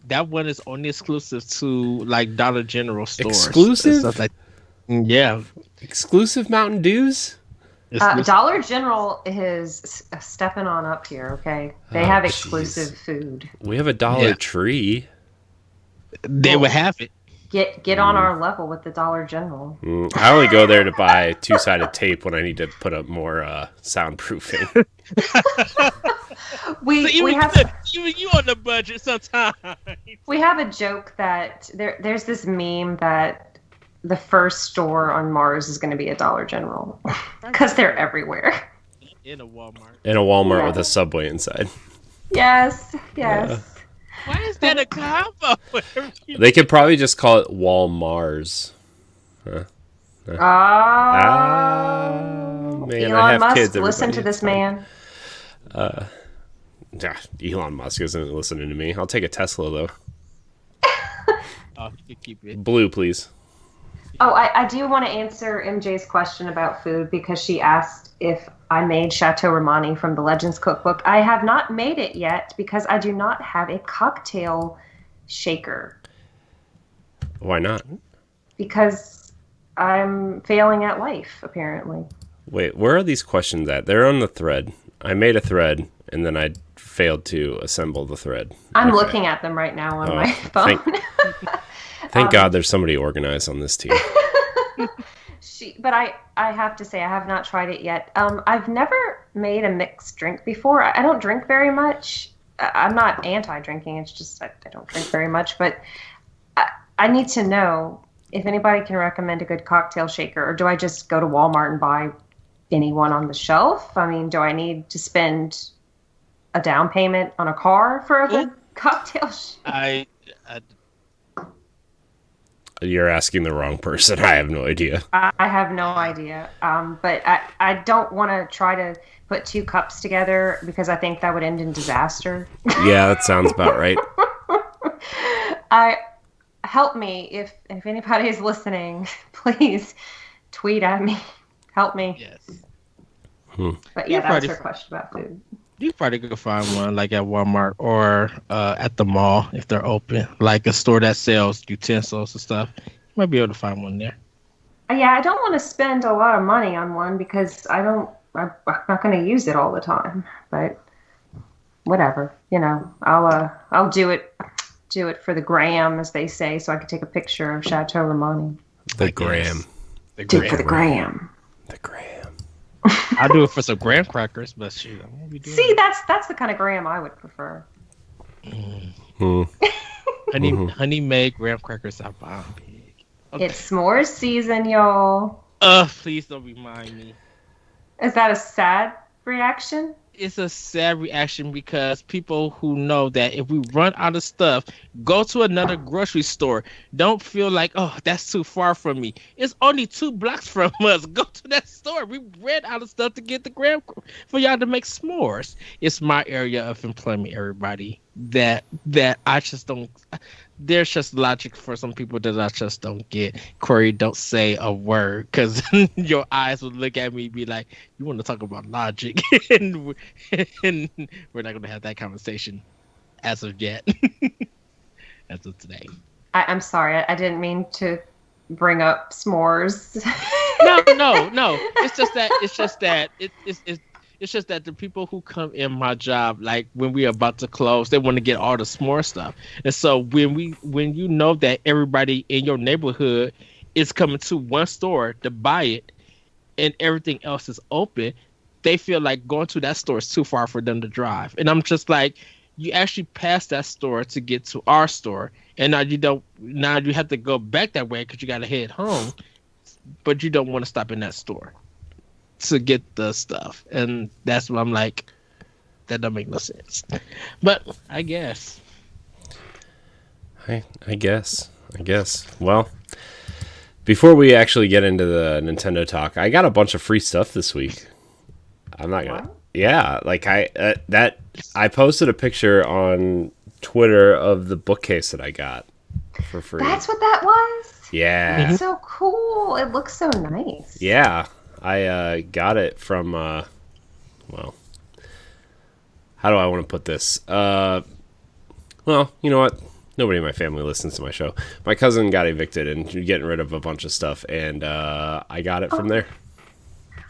that one is only exclusive to like Dollar General stores. Exclusive? Stuff like, yeah. Exclusive Mountain Dews? Dollar General is stepping on up here, okay? They have exclusive food. We have a Dollar Tree. They would have it. Get on our level with the Dollar General. I only go there to buy two-sided tape when I need to put up more soundproofing. Even you on the budget sometimes. We have a joke that there's this meme that the first store on Mars is going to be a Dollar General because they're everywhere. In a Walmart. With a Subway inside. Yes. Why is that a combo? They could probably just call it Walmars. Man, Elon I have Musk, kids. Listen to this man. Elon Musk isn't listening to me. I'll take a Tesla though. Oh, you keep it. Blue, please. Oh, I do want to answer MJ's question about food because she asked if I made Chateau Romani from the Legends Cookbook. I have not made it yet because I do not have a cocktail shaker. Why not? Because I'm failing at life, apparently. Wait, where are these questions at? They're on the thread. I made a thread, and then I failed to assemble the thread. I'm looking at them right now on my phone. Thank God there's somebody organized on this team. But I have to say, I have not tried it yet. I've never made a mixed drink before. I don't drink very much. I'm not anti-drinking. It's just I don't drink very much. But I need to know if anybody can recommend a good cocktail shaker, or do I just go to Walmart and buy anyone on the shelf. I mean, do I need to spend a down payment on a car for the cocktail? I You're asking the wrong person. I have no idea. I have no idea. But I don't want to try to put 2 cups together because I think that would end in disaster. Yeah, that sounds about right. Help me if anybody is listening, please tweet at me. Help me. Yes. But yeah, that's her question about food. You probably could find one like at Walmart or at the mall if they're open, like a store that sells utensils and stuff. You might be able to find one there. Yeah, I don't want to spend a lot of money on one because I'm not going to use it all the time. But whatever, I'll do it for the gram, as they say, so I can take a picture of Chateau Romani. The gram. Do it for the gram. The gram. I'll do it for some graham crackers, but shoot, I won't be doing See, that. that's the kind of graham I would prefer. Honey made graham crackers are bomb. Okay. It's s'mores season, y'all. Please don't remind me. Is that a sad reaction? It's a sad reaction because people who know that if we run out of stuff, go to another grocery store. Don't feel like, oh, that's too far from me. It's only 2 blocks from us. Go to that store. We ran out of stuff to get the gram for y'all to make s'mores. It's my area of employment, everybody. That I just don't. There's just logic for some people that I just don't get. Corey, don't say a word because your eyes will look at me and be like, you want to talk about logic? and we're not going to have that conversation as of yet. As of today. I'm sorry. I didn't mean to bring up s'mores. No. It's just that the people who come in my job, like when we're about to close, they want to get all the s'more stuff. And so when you know that everybody in your neighborhood is coming to one store to buy it and everything else is open, they feel like going to that store is too far for them to drive. And I'm just like, you actually pass that store to get to our store. And now you have to go back that way because you got to head home, but you don't want to stop in that store to get the stuff. And that's what I'm like, that don't make no sense. But I guess. I guess. Well, before we actually get into the Nintendo talk, I got a bunch of free stuff this week. I'm not gonna. Yeah, like I posted a picture on Twitter of the bookcase that I got for free. That's what that was? Yeah. It's so cool. It looks so nice. Yeah. I got it from, well, how do I want to put this? Well, you know what? Nobody in my family listens to my show. My cousin got evicted and getting rid of a bunch of stuff, and I got it from there.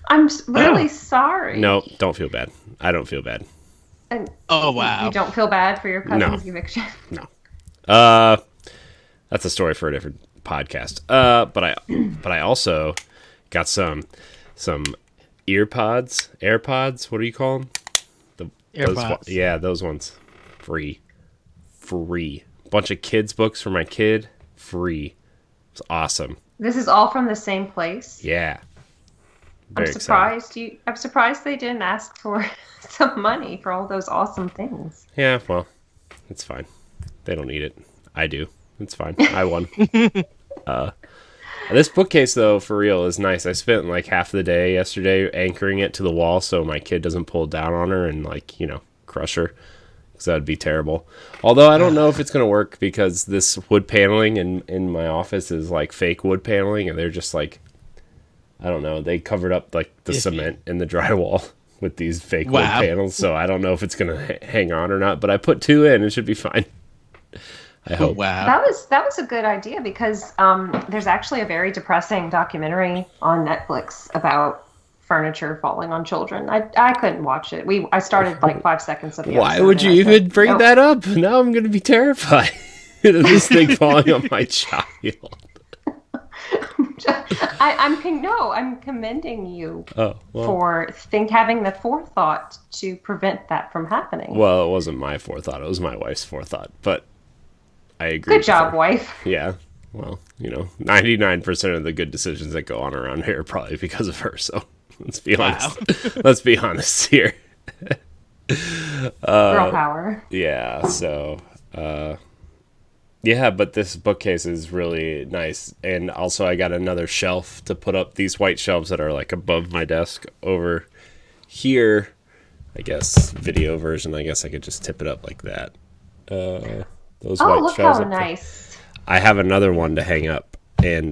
I'm really sorry. No, don't feel bad. I don't feel bad. And oh, wow. You don't feel bad for your cousin's eviction? No. That's a story for a different podcast. But I also got some AirPods. What do you call them? AirPods. Those ones. Free. Bunch of kids books for my kid. Free. It's awesome. This is all from the same place? Yeah. I'm surprised they didn't ask for some money for all those awesome things. Yeah, well, it's fine. They don't need it. I do. It's fine. I won. This bookcase, though, for real, is nice. I spent like half the day yesterday anchoring it to the wall so my kid doesn't pull down on her and crush her, because that would be terrible. Although I don't know if it's going to work because this wood paneling in my office is like fake wood paneling, and they're just like, I don't know, they covered up like the cement and the drywall with these fake wood panels, so I don't know if it's going to hang on or not, but I put 2 in. It should be fine. I hope. Wow. That was a good idea because there's actually a very depressing documentary on Netflix about furniture falling on children. I couldn't watch it. I started like 5 seconds of the episode. Why would you even bring that up? Now I'm going to be terrified of this thing falling on my child. I'm commending you for having the forethought to prevent that from happening. Well, it wasn't my forethought. It was my wife's forethought, but I agree. Good job, wife. Yeah. Well, 99% of the good decisions that go on around here are probably because of her, so. Let's be Wow. honest. Let's be honest here. Girl power. Yeah, so yeah, but this bookcase is really nice, and also I got another shelf to put up these white shelves that are like above my desk over here. I guess video version. I guess I could just tip it up like that. Those Oh, white look shelves how up there. nice. I have another one to hang up, and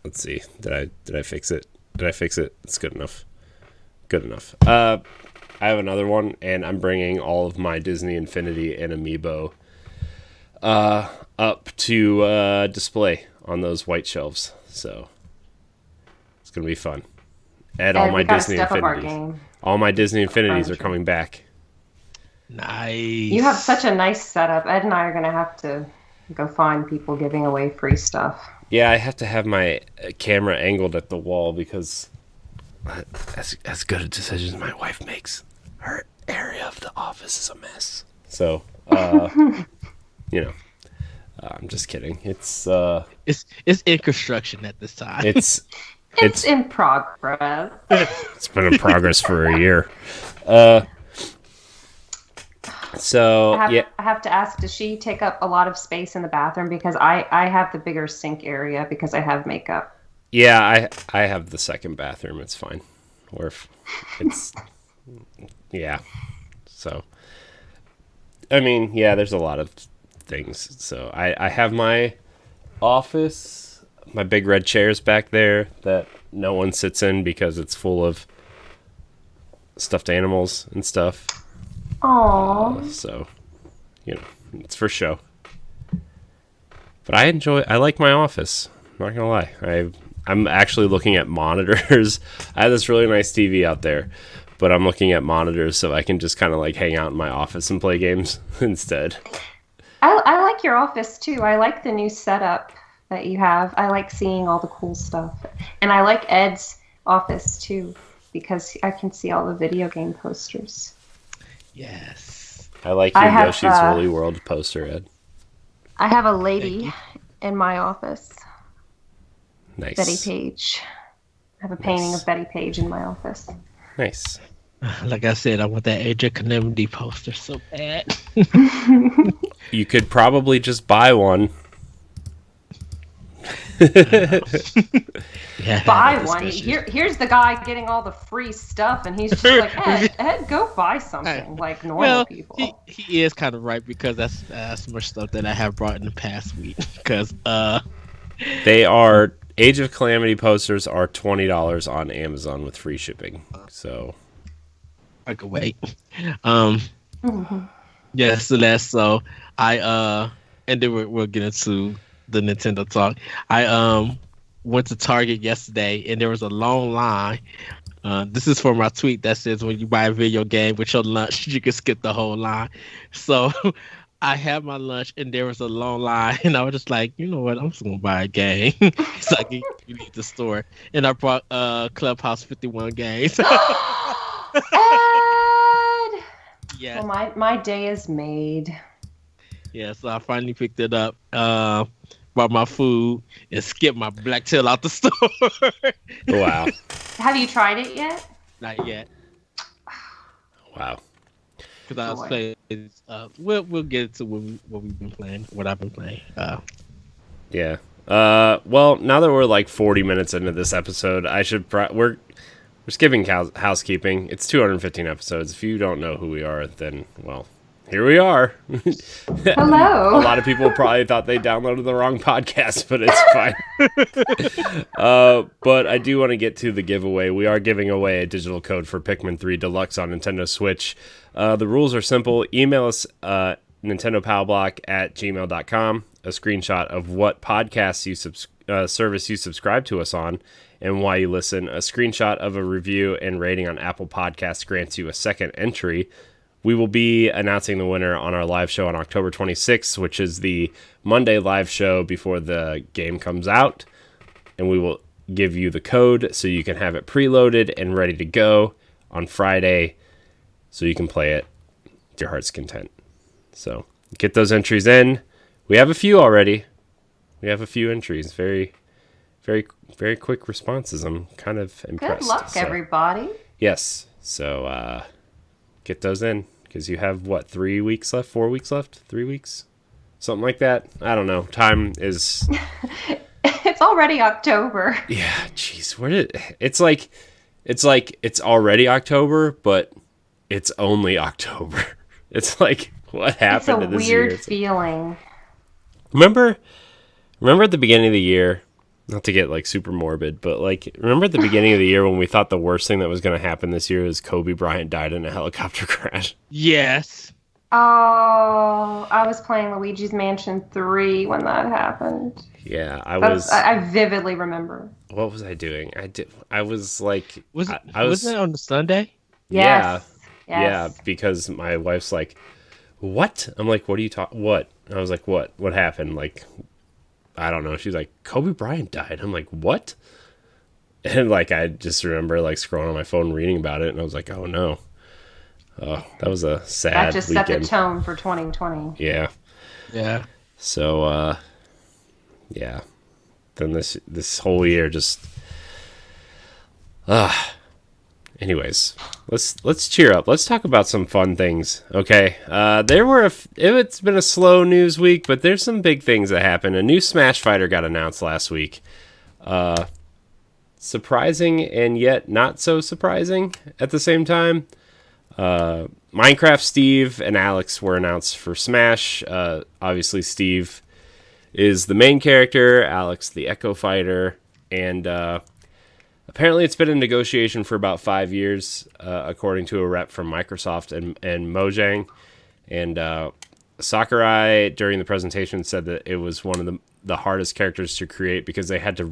let's see. Did I fix it? Did I fix it? It's good enough. Good enough. I have another one, and I'm bringing all of my Disney Infinity and amiibo up to display on those white shelves. So it's gonna be fun. And all Ed, my we gotta Disney step up our Infinities. game. All my Disney Infinities are Furniture. coming back. Nice. You have such a nice setup. Ed and I are gonna have to go find people giving away free stuff. Yeah, I have to have my camera angled at the wall because as good a decisions my wife makes, her area of the office is a mess. So, you know, I'm just kidding. It's in construction at this time. It's It's in progress. it's been in progress for a year. So I have to ask, does she take up a lot of space in the bathroom? Because I have the bigger sink area because I have makeup. yeah, I have the second bathroom. It's fine. Or if it's yeah. So I mean, yeah, there's a lot of things. So I have my office, my big red chairs back there that no one sits in because it's full of stuffed animals and stuff. Aww. So, you know, it's for show. But I like my office. I'm not gonna lie. I'm actually looking at monitors. I have this really nice TV out there, but I'm looking at monitors so I can just kind of like hang out in my office and play games instead. I like your office too. I like the new setup that you have. I like seeing all the cool stuff. And I like Ed's office too because I can see all the video game posters. Yes. I like I your have, Yoshi's Woolly World poster, Ed. I have a lady in my office, Nice. Betty Page. I have a painting Nice. of Betty Page in my office. Nice. Like I said, I want that AJ Canemity poster so bad. You could probably just buy one. Yeah, Buy one. Here's the guy getting all the free stuff, and he's just like, Ed, go buy something like normal Well, people. he is kind of right because that's much stuff that I have brought in the past week. Because They are Age of Calamity posters are $20 on Amazon with free shipping. So I could wait. Yeah, Celeste. So and then we'll get into the Nintendo talk. I went to Target yesterday and there was a long line. This is for my tweet that says when you buy a video game with your lunch, you can skip the whole line. So I had my lunch and there was a long line, and I was just like, you know what, I'm just gonna buy a game so I can leave the store. And I brought Clubhouse 51 games. Ed! Yeah. Well, my day is made. Yeah, so I finally picked it up, bought my food, and skipped my black tail out the store. wow. Have you tried it yet? Not yet, Wow. because I was Boy. playing. We'll get into what we've been playing, what I've been playing. Yeah. Well, now that we're like 40 minutes into this episode, I should we're skipping housekeeping. It's 215 episodes. If you don't know who we are, then well, here we are. Hello. A lot of people probably thought they downloaded the wrong podcast, but it's fine. But I do want to get to the giveaway. We are giving away a digital code for Pikmin 3 Deluxe on Nintendo Switch. The rules are simple. Email us nintendopowblock@gmail.com, a screenshot of what podcast service you subscribe to us on and why you listen. A screenshot of a review and rating on Apple Podcasts grants you a second entry. We will be announcing the winner on our live show on October 26th, which is the Monday live show before the game comes out. And we will give you the code so you can have it preloaded and ready to go on Friday so you can play it to your heart's content. So get those entries in. We have a few already. We have a few entries. Very, very very quick responses. I'm kind of impressed. Good luck, So, everybody. yes. So get those in because you have what 3 weeks left, 4 weeks left, 3 weeks, something like that. I don't know. Time is. It's already October. Yeah. Jeez. Where did it's like it's already October, but it's only October. It's like what happened to It's a this year? weird feeling. Remember at the beginning of the year, not to get like super morbid, but like remember at the beginning of the year when we thought the worst thing that was going to happen this year is Kobe Bryant died in a helicopter crash. Yes. Oh, I was playing Luigi's Mansion 3 when that happened. Yeah, I vividly remember. What was I doing? I was like Wasn't it on the Sunday? Yeah. Yes. Yeah, because my wife's like, "What?" I'm like, "What are you talking? What?" I was like, "What? What happened?" Like, I don't know. She's like, "Kobe Bryant died." I'm like, "What?" And like, I just remember like scrolling on my phone reading about it, and I was like, "Oh no." Oh, that was a sad That just weekend. set the tone for 2020. Yeah. Yeah. So, yeah. Then this whole year just. Anyways, let's cheer up. Let's talk about some fun things. Okay. It's been a slow news week, but there's some big things that happened. A new Smash fighter got announced last week. Surprising and yet not so surprising at the same time. Minecraft Steve and Alex were announced for Smash. Obviously Steve is the main character, Alex the Echo Fighter, and apparently it's been in negotiation for about 5 years, according to a rep from Microsoft and Mojang. And Sakurai, during the presentation, said that it was one of the hardest characters to create because they had to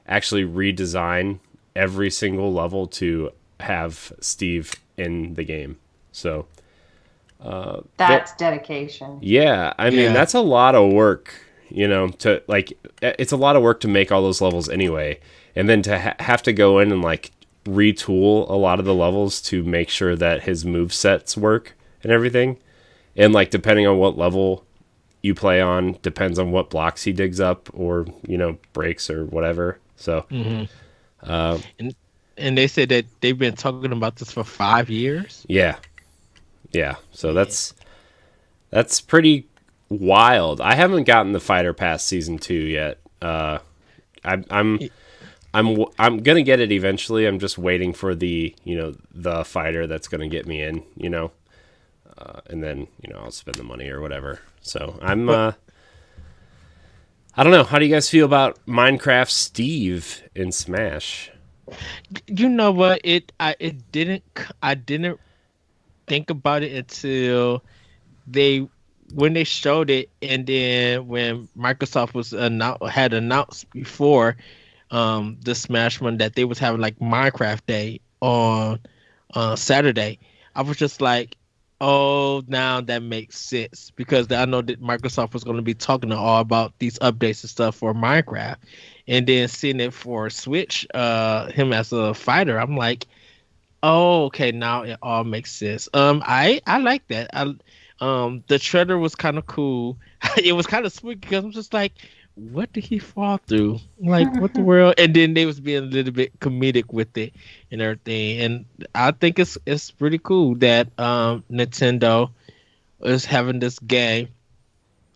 actually redesign every single level to have Steve in the game. So That's dedication. yeah, I mean, that's a lot of work, to like, it's a lot of work to make all those levels anyway. And then to have to go in and like retool a lot of the levels to make sure that his move sets work and everything. And like, depending on what level you play on, depends on what blocks he digs up or, breaks or whatever. So, And they said that they've been talking about this for 5 years. yeah. Yeah. So that's pretty wild. I haven't gotten the Fighter Pass Season 2 yet. I'm gonna get it eventually. I'm just waiting for the the fighter that's gonna get me in, and then I'll spend the money or whatever. So I'm I don't know. How do you guys feel about Minecraft Steve in Smash? You know what? I didn't think about it until when they showed it, and then when Microsoft had announced before the Smash one that they was having like Minecraft Day on Saturday. I was just like, oh, now that makes sense because I know that Microsoft was going to be talking all about these updates and stuff for Minecraft, and then seeing it for Switch, him as a fighter, I'm like, oh, okay, now it all makes sense. I like that. The trailer was kind of cool. It was kind of sweet because I'm just like, what did he fall through? Like, what the world? And then they was being a little bit comedic with it and everything. And I think it's pretty cool that Nintendo is having this game,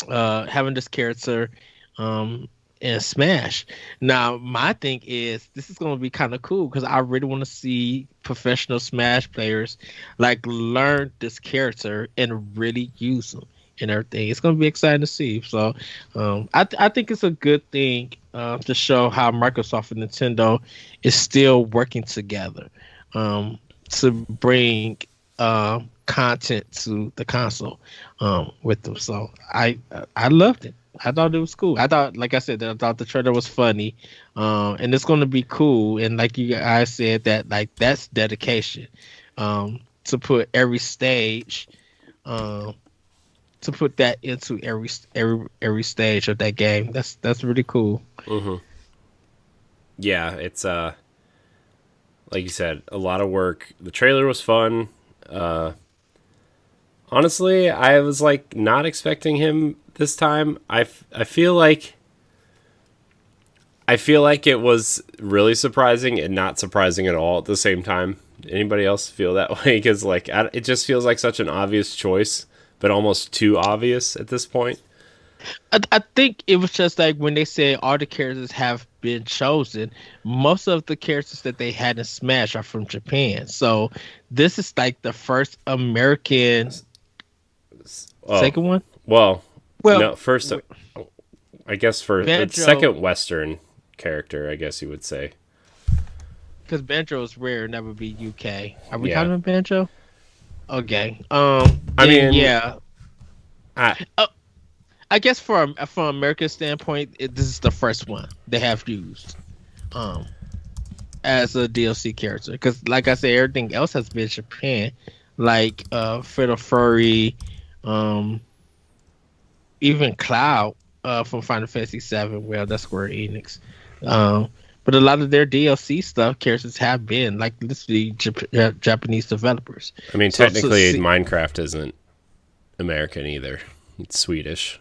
having this character in Smash. Now, my thing is this is going to be kind of cool because I really want to see professional Smash players like learn this character and really use them and everything. It's going to be exciting to see. So I think it's a good thing to show how Microsoft and Nintendo is still working together to bring content to the console with them. So I loved it. I thought it was cool. I thought, like I said, I thought the trailer was funny, and it's going to be cool. And like you guys said, that like that's dedication to put every stage, to put that into every stage of that game. That's really cool. Mm-hmm. Yeah, it's like you said, a lot of work. The trailer was fun. Honestly, I was like not expecting him this time. I feel like I feel like it was really surprising and not surprising at all at the same time. Anybody else feel that way? Because like it just feels like such an obvious choice, but almost too obvious at this point. I think it was just like when they said all the characters have been chosen, most of the characters that they had in Smash are from Japan. So this is like the first American second one? Well, Well, no, first, I guess for Banjo, second Western character, I guess you would say. because Banjo is rare, and that would be UK. Are we Yeah. talking about Banjo? Okay. I mean, yeah. I, I guess from America's standpoint, this is the first one they have used as a DLC character. Because, like I said, everything else has been Japan, like Fatal Fury, even Cloud from Final Fantasy VII. Well, that's Square Enix. But a lot of their DLC stuff characters have been like literally Japanese developers. I mean, So technically, Minecraft isn't American either. It's Swedish.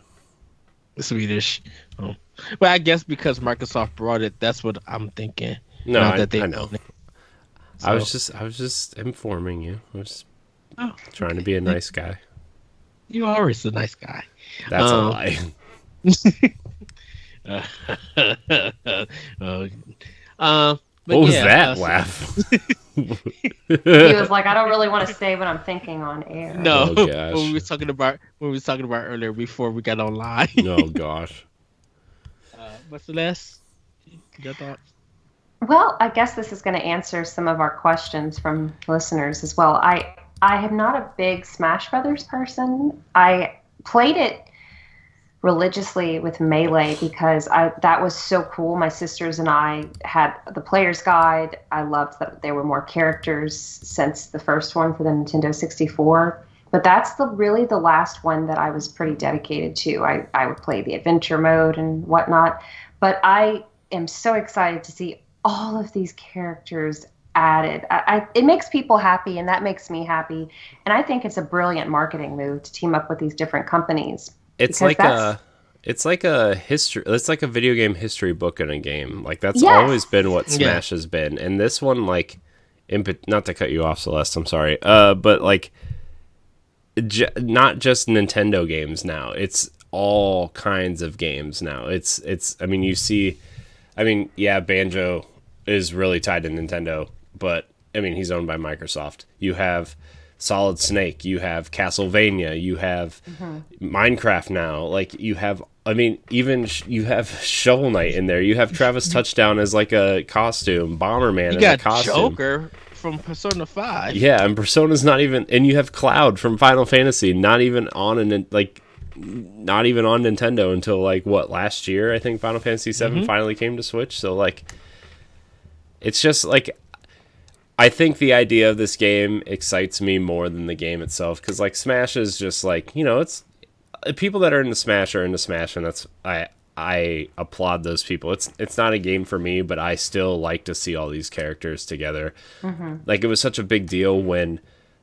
Swedish. But I guess because Microsoft brought it, that's what I'm thinking. No, Not I that they know. own it. I was just informing you. I was trying to be a nice guy. You're always a nice guy. That's a lie. But What was yeah, that laugh? He was like, I don't really want to say what I'm thinking on air. No, Oh, gosh. when we was talking about earlier before we got online. Oh gosh. But Celeste, your thoughts? Well, I guess this is going to answer some of our questions from listeners as well. I am not a big Smash Brothers person. I played it religiously with Melee because that was so cool. My sisters and I had the player's guide. I loved that there were more characters since the first one for the Nintendo 64. But that's really the last one that I was pretty dedicated to. I would play the adventure mode and whatnot. But I am so excited to see all of these characters added. It makes people happy, and that makes me happy. And I think it's a brilliant marketing move to team up with these different companies. It's like a history. It's like a video game history book in a game. Like that's Yes. always been what Smash has been. And this one, like, not to cut you off, Celeste. I'm sorry. But like, not just Nintendo games now. It's all kinds of games now. It's. I mean, you see. I mean, yeah, Banjo is really tied to Nintendo, but I mean, he's owned by Microsoft. You have Solid Snake, you have Castlevania, you have Minecraft now. Like you have, I mean, even you have Shovel Knight in there. You have Travis Touchdown as like a costume, Bomberman You as got a costume. Joker from Persona 5. Yeah, and Persona's not even, and you have Cloud from Final Fantasy, not even on not even on Nintendo until like what, last year? I think Final Fantasy VII finally came to Switch. So like, it's just like, I think the idea of this game excites me more than the game itself, because like Smash is just like, you know, it's people that are into Smash are into Smash, and that's I applaud those people. It's not a game for me, but I still like to see all these characters together. Like it was such a big deal when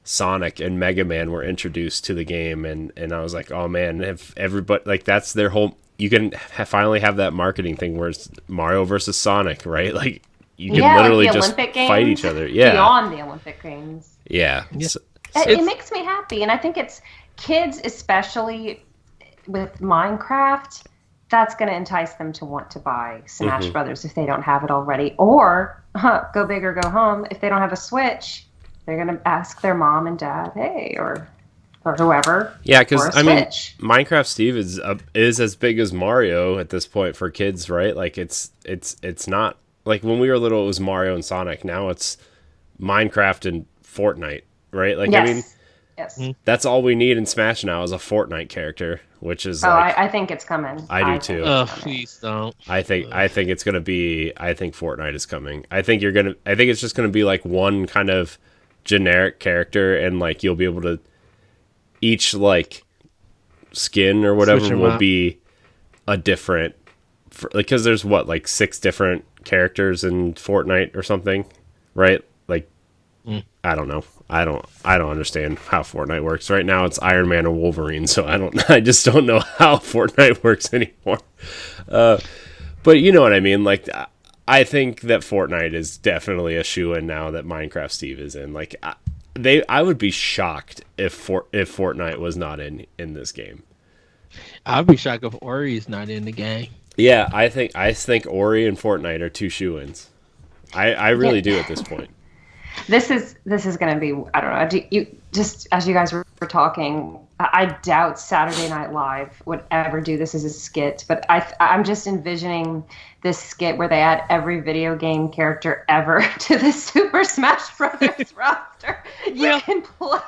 Sonic and Mega Man were introduced to the game, and I was like, oh man, if everybody, like, that's their whole, you can finally have that marketing thing where it's Mario versus Sonic, right? Like you can literally like the just Olympic games, fight each other. Yeah, beyond the Olympic Games. yeah. It makes me happy, and I think it's kids, especially with Minecraft, that's going to entice them to want to buy Smash Brothers if they don't have it already, or go big or go home. If they don't have a Switch, they're going to ask their mom and dad, hey, or whoever. Yeah, because I mean, Switch. Minecraft Steve is as big as Mario at this point for kids, right? Like it's not like when we were little, it was Mario and Sonic. Now it's Minecraft and Fortnite, right? Like Yes. I mean, Yes. that's all we need in Smash now is a Fortnite character, which is I think it's coming. I do too. Oh, please don't. I think it's gonna be. I think Fortnite is coming. I think it's just gonna be like one kind of generic character, and like you'll be able to each like skin or whatever will be a different. Because there's what, like 6 different characters in Fortnite or something, right? Like I don't know. I don't understand how Fortnite works. Right now it's Iron Man and Wolverine, so I just don't know how Fortnite works anymore. But you know what I mean? Like, I think that Fortnite is definitely a shoo-in now that Minecraft Steve is in. Like, I would be shocked if Fortnite was not in this game. I'd be shocked if Ori's not in the game. Yeah, I think Ori and Fortnite are two shoo-ins. I really do at this point. This is going to be, I don't know. You just as you guys were talking, I doubt Saturday Night Live would ever do this as a skit, but I'm just envisioning this skit where they add every video game character ever to the Super Smash Brothers roster. You can play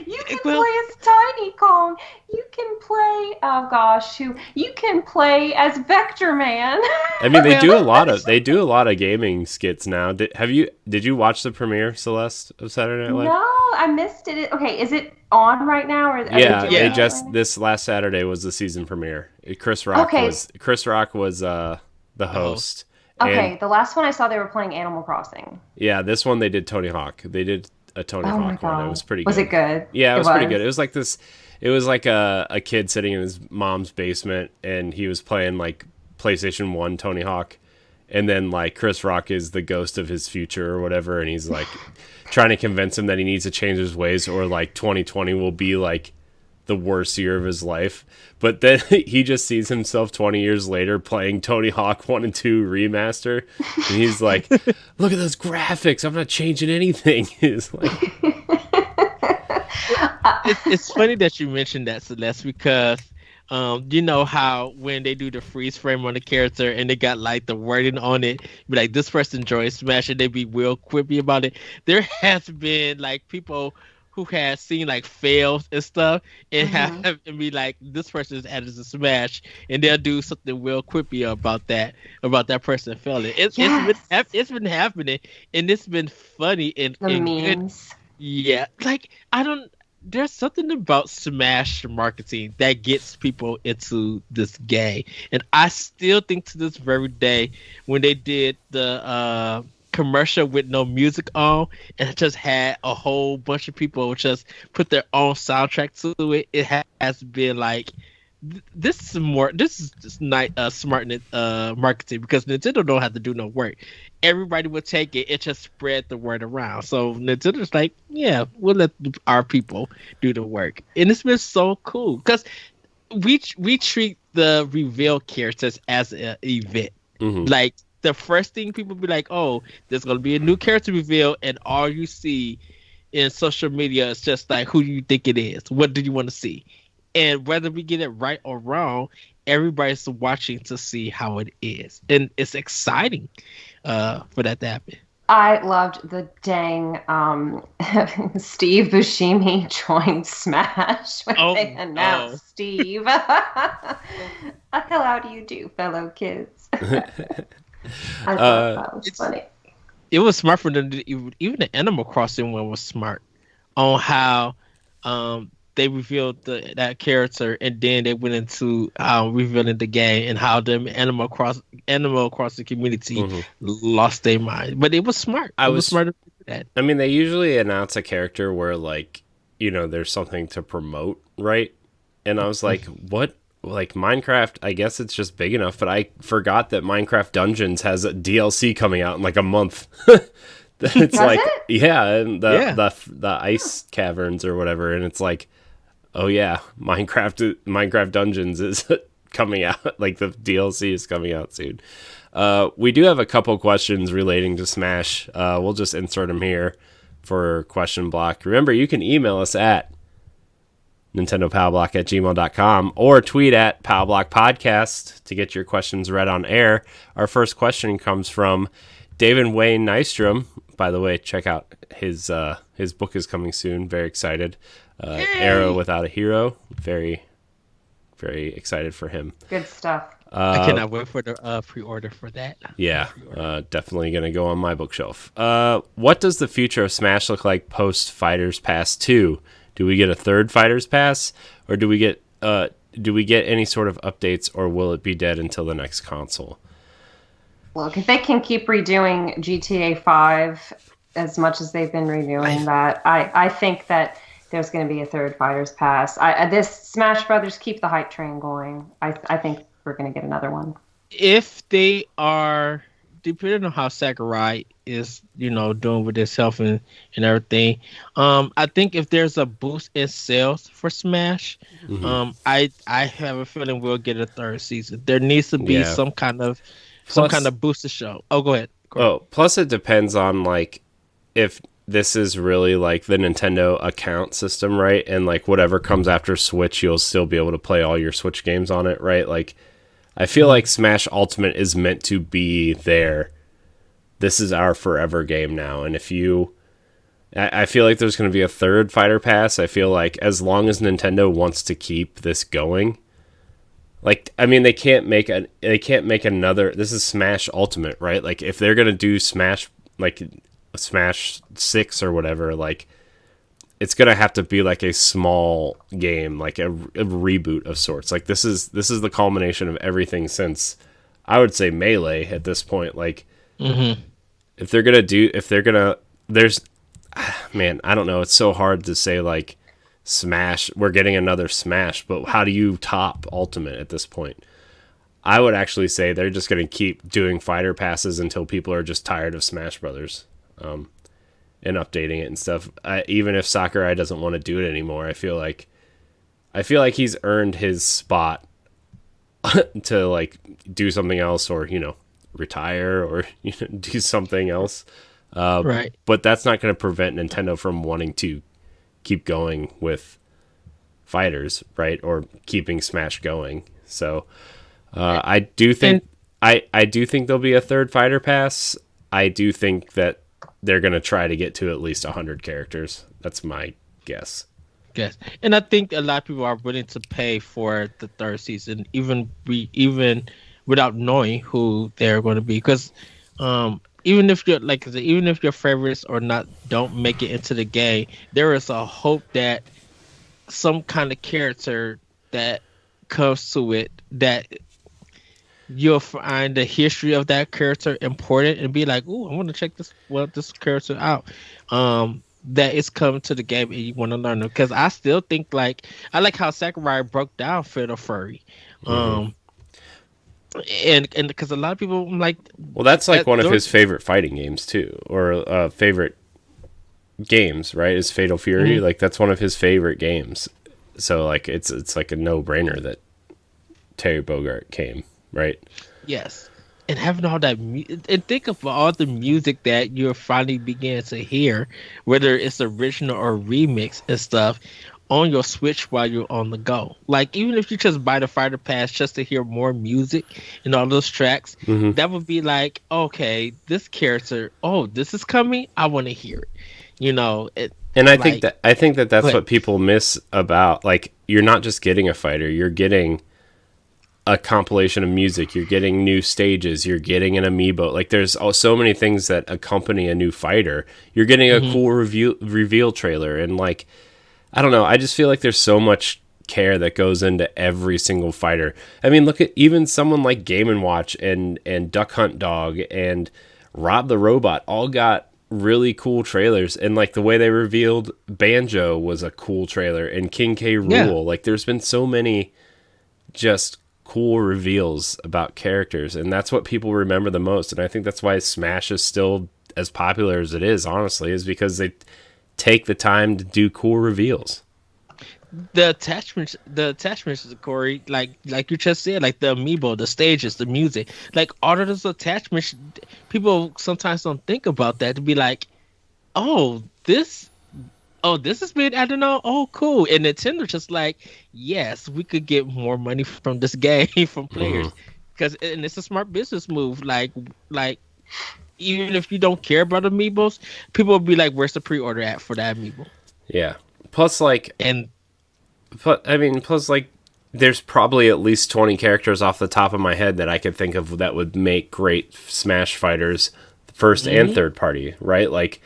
as Tiny Kong. You can play, oh gosh, you can play as Vector Man. I mean, they do a lot of gaming skits now. Did you watch the premiere, Celeste, of Saturday Night Live? No, I missed it. Okay, is it on right now? Or they just this last Saturday was the season premiere. Chris Rock was the host. Okay, and the last one I saw, they were playing Animal Crossing. Yeah, this one they did Tony Hawk. They did a Tony Hawk one. It was pretty good. Was it good? Yeah, it was pretty good. It was like this. It was like a kid sitting in his mom's basement, and he was playing like PlayStation 1 Tony Hawk, and then like Chris Rock is the ghost of his future or whatever, and he's like trying to convince him that he needs to change his ways, or like 2020 will be like the worst year of his life. But then he just sees himself 20 years later playing Tony Hawk 1 and 2 remaster, and he's like, look at those graphics, I'm not changing anything. It's like it's funny that you mentioned that, Celeste, because you know how when they do the freeze frame on the character and they got like the wording on it, be like, this person enjoys Smash, and they be real quippy about it. There has been like people who has seen like fails and stuff and have and be like, this person is added to Smash, and they'll do something real quippy about that person failing. It's been happening, and it's been funny and memes. Yeah, like there's something about Smash marketing that gets people into this game. And I still think to this very day, when they did the commercial with no music on, and it just had a whole bunch of people just put their own soundtrack to it, it has been like, this is just not smart marketing, because Nintendo don't have to do no work. Everybody would take it. It just spread the word around. So Nintendo's like, yeah, we'll let our people do the work. And it's been so cool because we treat the reveal characters as an event. Like, the first thing people be like, oh, there's going to be a new character reveal, and all you see in social media is just like, who do you think it is? What do you want to see? And whether we get it right or wrong, everybody's watching to see how it is. And it's exciting for that to happen. I loved the dang Steve Buscemi joined Smash when they announced Steve. How do you do, fellow kids? I thought that was funny. It was smart for them. Even the Animal Crossing one was smart on how they revealed that character, and then they went into revealing the game and how the Animal Crossing community lost their mind. But it was smart. It was smart to do that. I mean, they usually announce a character where, like, you know, there's something to promote, right? And I was like, what? Like, Minecraft, I guess it's just big enough, but I forgot that Minecraft Dungeons has a DLC coming out in like a month. It's like, yeah, and the ice caverns or whatever, and it's like, oh yeah, Minecraft Dungeons is coming out. Like, the DLC is coming out soon. We do have a couple questions relating to Smash. We'll just insert them here for question block. Remember, you can email us at nintendopowblock@gmail.com or tweet at powblockpodcast to get your questions read on air. Our first question comes from David Wayne Nystrom. By the way, check out his book is coming soon. Very excited. Arrow Without a Hero. Very, very excited for him. Good stuff. I cannot wait for the pre-order for that. Yeah, definitely going to go on my bookshelf. What does the future of Smash look like post Fighters Pass 2? Do we get a third Fighters Pass, or do we get any sort of updates, or will it be dead until the next console? Look, if they can keep redoing GTA 5 as much as they've been redoing that, I think that there's going to be a third Fighters Pass. This Smash Brothers, keep the hype train going. I think we're going to get another one. if they are, depending on how Sakurai is, doing with himself and everything, I think if there's a boost in sales for Smash, Hmm. I have a feeling we'll get a third season. There needs to be Yeah. some kind Plus, of booster show. Oh, go ahead, Corey. plus it depends on like if this is really like the Nintendo account system, right? And like whatever comes after Switch, you'll still be able to play all your Switch games on it, right? Like I feel Mhm. like Smash Ultimate is meant to be there. This is our forever game now. And if you I feel like there's going to be a third fighter pass. I feel like as long as Nintendo wants to keep this going, like I mean they can't make another. This is Smash Ultimate, right? Like if they're going to do Smash like Smash 6 or whatever, like it's going to have to be like a small game, like a reboot of sorts. Like this is the culmination of everything since I would say Melee at this point. Like Mhm. if they're going to there's man, I don't know. It's so hard to say like Smash. We're getting another Smash, but how do you top Ultimate at this point? I would actually say they're just going to keep doing fighter passes until people are just tired of Smash Brothers, and updating it and stuff. Even if Sakurai doesn't want to do it anymore, I feel like he's earned his spot to like do something else or retire or do something else. Right. But that's not going to prevent Nintendo from wanting to keep going with fighters, right? Or keeping Smash going. So I do And think I do think there'll be a third fighter pass. I do think that they're going to try to get to at least 100 characters. That's my guess. yes, and I think a lot of people are willing to pay for the third season, even without knowing who they're going to be. Because even if you're like I said, even if your favorites or not don't make it into the game, there is a hope that some kind of character that comes to it that you'll find the history of that character important and be like, "Ooh, I want to check this character out." That it's coming to the game and you want to learn them because I still think like I like how Sakurai broke down Fatal Fury, Hmm. um, and because a lot of people like Well, that's like that. one of his favorite fighting games too, or favorite games, right? Is Fatal Fury. Mhm. Like that's one of his favorite games. So like it's like a no-brainer that Terry Bogart came, right? Yes. And having all that, and think of all the music that you're finally beginning to hear, whether it's original or remix and stuff, on your Switch while you're on the go. Like, even if you just buy the Fighter Pass just to hear more music and all those tracks, Hmm. that would be like, okay, this character, oh, this is coming. I want to hear it. And Like, I think that that's but what people miss about like you're not just getting a fighter, you're getting a compilation of music, you're getting new stages, you're getting an amiibo. Like there's so many things that accompany a new fighter. You're getting a mhm, cool reveal trailer and like I don't know, I just feel like there's so much care that goes into every single fighter. I mean, look at even someone like Game and Watch and Duck Hunt Dog and Rob the Robot all got really cool trailers, and like the way they revealed Banjo was a cool trailer, and King K. yeah. Rule. Like there's been so many just cool reveals about characters, and that's what people remember the most. And I think that's why Smash is still as popular as it is, honestly, is because they take the time to do cool reveals. The attachments, Corey, like you just said, like the amiibo, the stages, the music, like all of those attachments. People sometimes don't think about that to be like, oh, this is being added on. Oh, cool. And Nintendo just like, yes, we could get more money from this game from Hmm. players, because and it's a smart business move. Like even if you don't care about amiibos, people will be like, where's the pre-order at for that amiibo? Yeah. Plus, like, And plus, like, there's probably at least 20 characters off the top of my head that I could think of that would make great Smash fighters, first and mhm, third party, right? Like,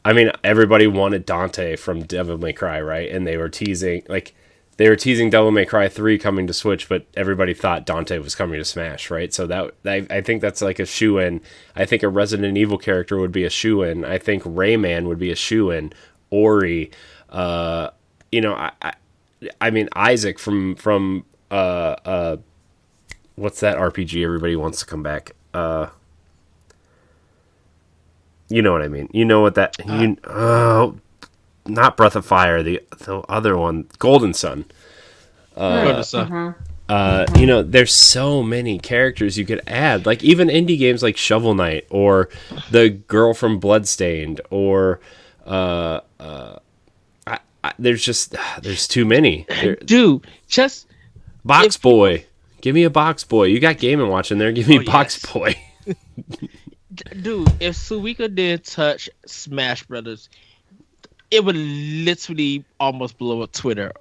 I mean, everybody wanted Dante from Devil May Cry, right? And they were teasing Devil May Cry 3 coming to Switch, but everybody thought Dante was coming to Smash, right? So I think that's like a shoe in. I think a Resident Evil character would be a shoe in. I think Rayman would be a shoe in. Ori, uh, you know, I mean Isaac from what's that RPG everybody wants to come back? You know what I mean. You know what that not Breath of Fire, the other one, Golden Sun. You know, there's so many characters you could add. Like even indie games like Shovel Knight or the girl from Bloodstained or there's too many. Dude, just Box Boy. Give me a Box Boy. You got Game & Watch in there. Give me Box Boy. Dude, if Suika did touch Smash Brothers, it would literally almost blow up Twitter,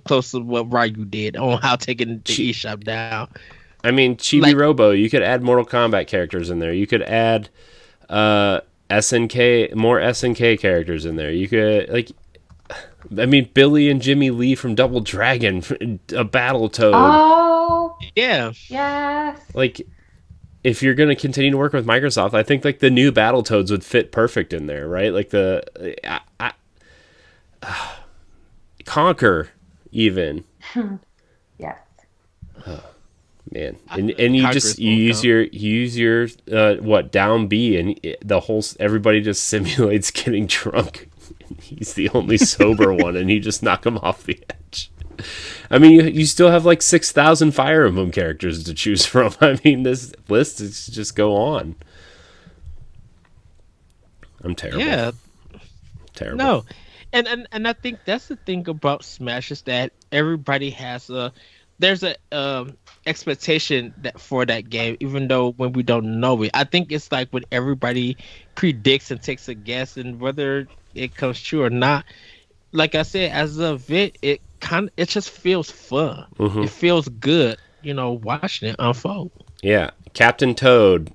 close to what Ryu did on how taking the eShop down. I mean, Chibi Robo. You could add Mortal Kombat characters in there. You could add SNK, more SNK characters in there. You could Billy and Jimmy Lee from Double Dragon, a Battletoad. Oh, yeah, yes. Like, if you're gonna continue to work with Microsoft, I think like the new Battletoads would fit perfect in there, right? Like Conquer, even. Yes. Oh, man, and you use your down B, and the whole everybody just simulates getting drunk. He's the only sober one, and you just knock him off the edge. I mean, you still have like 6,000 Fire Emblem characters to choose from. I mean, this list is just go on. I'm terrible. Yeah. Terrible. No. And I think that's the thing about Smash is that everybody has there's a expectation for that game, even though when we don't know it. I think it's like when everybody predicts and takes a guess, and whether it comes true or not. Like I said, as a vid, it just feels fun. Mm-hmm. It feels good, watching it unfold. Yeah, Captain Toad,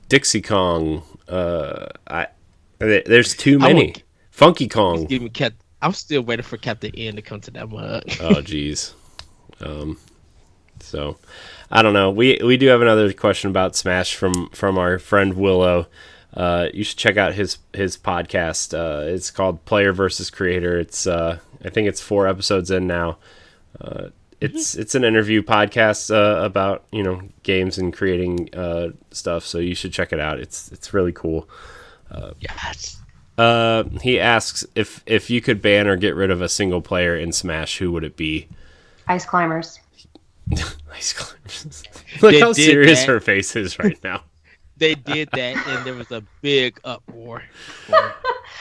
Dixie Kong. There's too many. Funky Kong. I'm still waiting for Captain N to come to that mug. Oh, jeez. So, I don't know. We do have another question about Smash from our friend Willow. You should check out his podcast. It's called Player versus Creator. It's I think it's 4 episodes in now. It's an interview podcast about games and creating stuff. So you should check it out. It's really cool. Yes. He asks if you could ban or get rid of a single player in Smash, who would it be? Ice Climbers. Ice Climbers. Look how serious her face is right now. They did that, and there was a big uproar.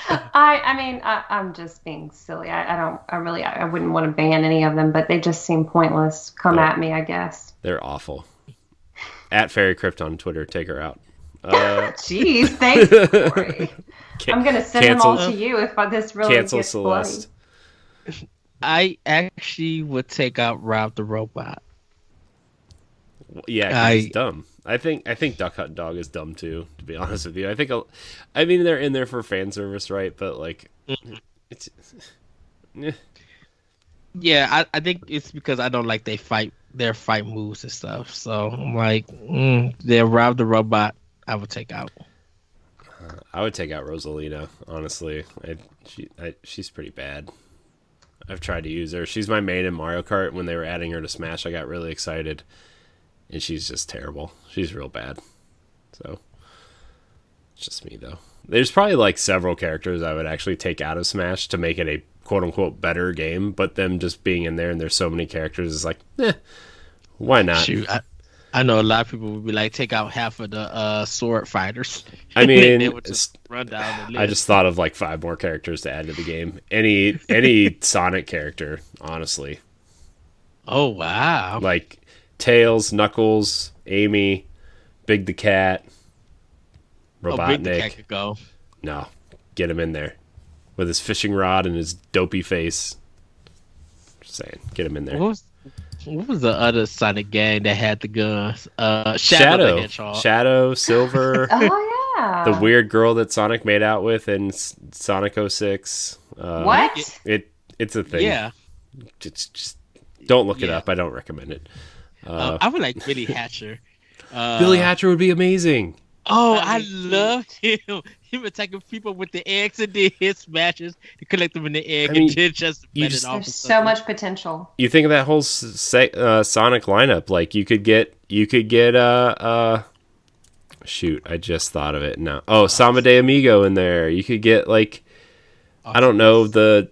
I'm just being silly. I wouldn't want to ban any of them, but they just seem pointless. Come at me, I guess. They're awful. At Fairy Crypt on Twitter, take her out. Jeez, thanks, Corey. I'm gonna send them all to you if this really cancel gets Celeste. bloody. I actually would take out Rob the Robot. Yeah, he's dumb. I think Duck Hunt Dog is dumb too. To be honest with you, I mean they're in there for fan service, right? But like, it's. Yeah, I think it's because I don't like their fight moves and stuff. So I'm like, they're Rob the Robot. I would take out. I would take out Rosalina. Honestly, she's pretty bad. I've tried to use her. She's my main in Mario Kart. When they were adding her to Smash, I got really excited. And she's just terrible. She's real bad. So, it's just me, though. There's probably, like, several characters I would actually take out of Smash to make it a quote-unquote better game. But them just being in there and there's so many characters is like, why not? Shoot, I know a lot of people would be like, take out half of the sword fighters. I mean, they would just run down the list. I just thought of, like, 5 more characters to add to the game. Any Sonic character, honestly. Oh, wow. Like... Tails, Knuckles, Amy, Big the Cat, Robotnik. Big the Cat could go. No, get him in there with his fishing rod and his dopey face. Just saying, get him in there. What was the other Sonic gang that had the guns? Shadow the Hedgehog. Shadow, Silver. Oh yeah. The weird girl that Sonic made out with in Sonic 06. What? It's a thing. Yeah. Just don't look it up. I don't recommend it. I would like Billy Hatcher. Billy Hatcher would be amazing. Oh, I loved him. him attacking people with the eggs and then his smashes to collect them in the egg I mean, and then just you bet just- it off. There's so much potential. You think of that whole Sonic lineup. Like you could get shoot, I just thought of it now. Oh, Samba de Amigo in there. You could get like I don't know, the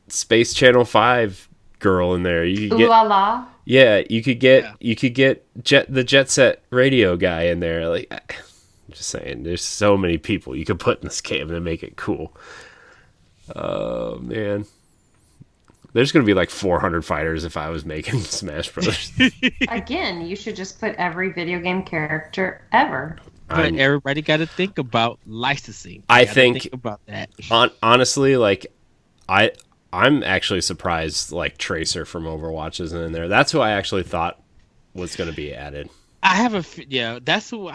Space Channel 5 girl in there. You could Ooh la la. Yeah, you could get the Jet Set radio guy in there. Like, I'm just saying, there's so many people you could put in this game and make it cool. Oh man, there's gonna be like 400 fighters if I was making Smash Brothers. Again, you should just put every video game character ever. But everybody got to think about licensing. I Gotta think about that. Honestly, like I'm actually surprised like Tracer from Overwatch isn't in there. That's who I actually thought was going to be added. I have that's who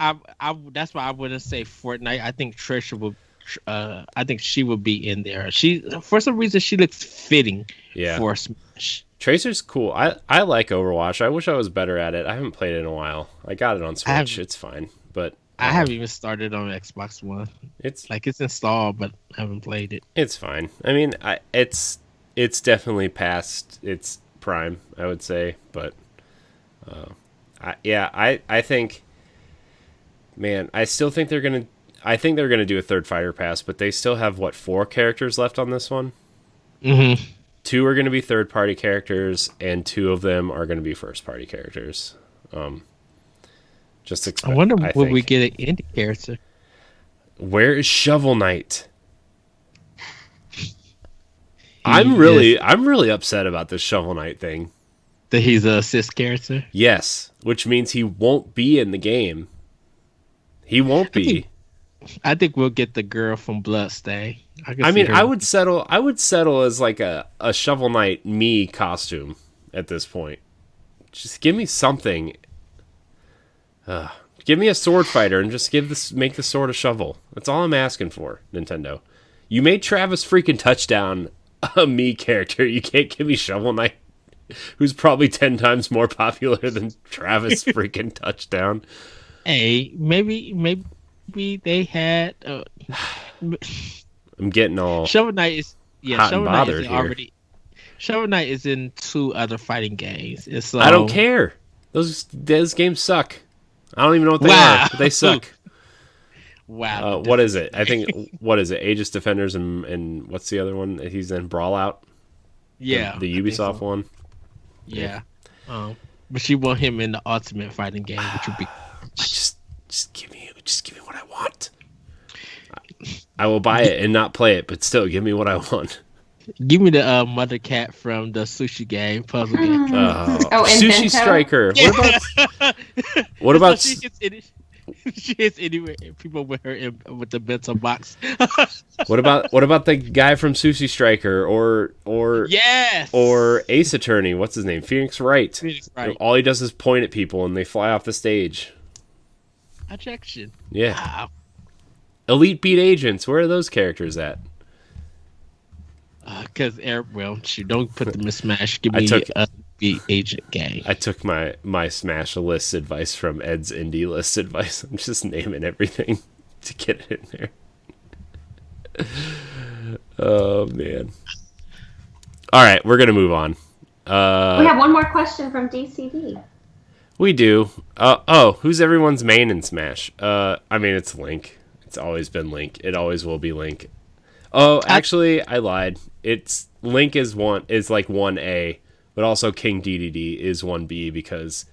that's why I wouldn't say Fortnite. I think Trisha will. I think she will be in there. She, for some reason, she looks fitting for Smash. Tracer's cool. I like Overwatch. I wish I was better at it. I haven't played it in a while. I got it on Switch. It's fine, but I haven't even started on Xbox One. It's installed, but I haven't played it. It's fine. I mean, it's definitely past its prime, I would say, but I think, man, I still think they're gonna do a third fighter pass, but they still have 4 characters left on this one. Mm-hmm. 2 are going to be third party characters, and 2 of them are going to be first party characters. Just expect, I wonder will we get an indie character? Where is Shovel Knight? I'm really upset about this Shovel Knight thing. That he's a assist character? Yes, which means he won't be in the game. He won't be. I think we'll get the girl from Bloodstain. I would settle as like a Shovel Knight me costume at this point. Just give me something. Give me a sword fighter and just make the sword a shovel. That's all I'm asking for, Nintendo. You made Travis freaking Touchdown a me character. You can't give me Shovel Knight, who's probably 10 times more popular than Travis freaking Touchdown. Hey, maybe they had. I'm getting all Shovel Knight is Shovel Knight is already. Shovel Knight is in 2 other fighting games. So, I don't care. Those games suck. I don't even know what they are. But they suck. Wow. What is it? I think what is it? Aegis Defenders and what's the other one? He's in Brawl Out. Yeah, the Ubisoft one. Yeah. But she want him in the Ultimate Fighting game, which would be just give me what I want. I will buy it and not play it, but still give me what I want. Give me the Mother Cat from the sushi game, puzzle game. Sushi Striker. Yeah. What about she hits anywhere people with her with the bento box. What about the guy from Sushi Striker or yes, or Ace Attorney? What's his name? Phoenix Wright. All he does is point at people and they fly off the stage. Objection. Yeah. Wow. Elite Beat Agents. Where are those characters at? Because don't put them in Smash. Give me a Beat Agent game. I took my Smash list advice from Ed's Indie list advice. I'm just naming everything to get it in there. Oh man. All right, we're gonna move on. We have one more question from DCD. We do. Who's everyone's main in Smash? I mean, it's Link. It's always been Link. It always will be Link. Oh, actually, I lied. It's Link is like 1A, but also King DDD is 1B because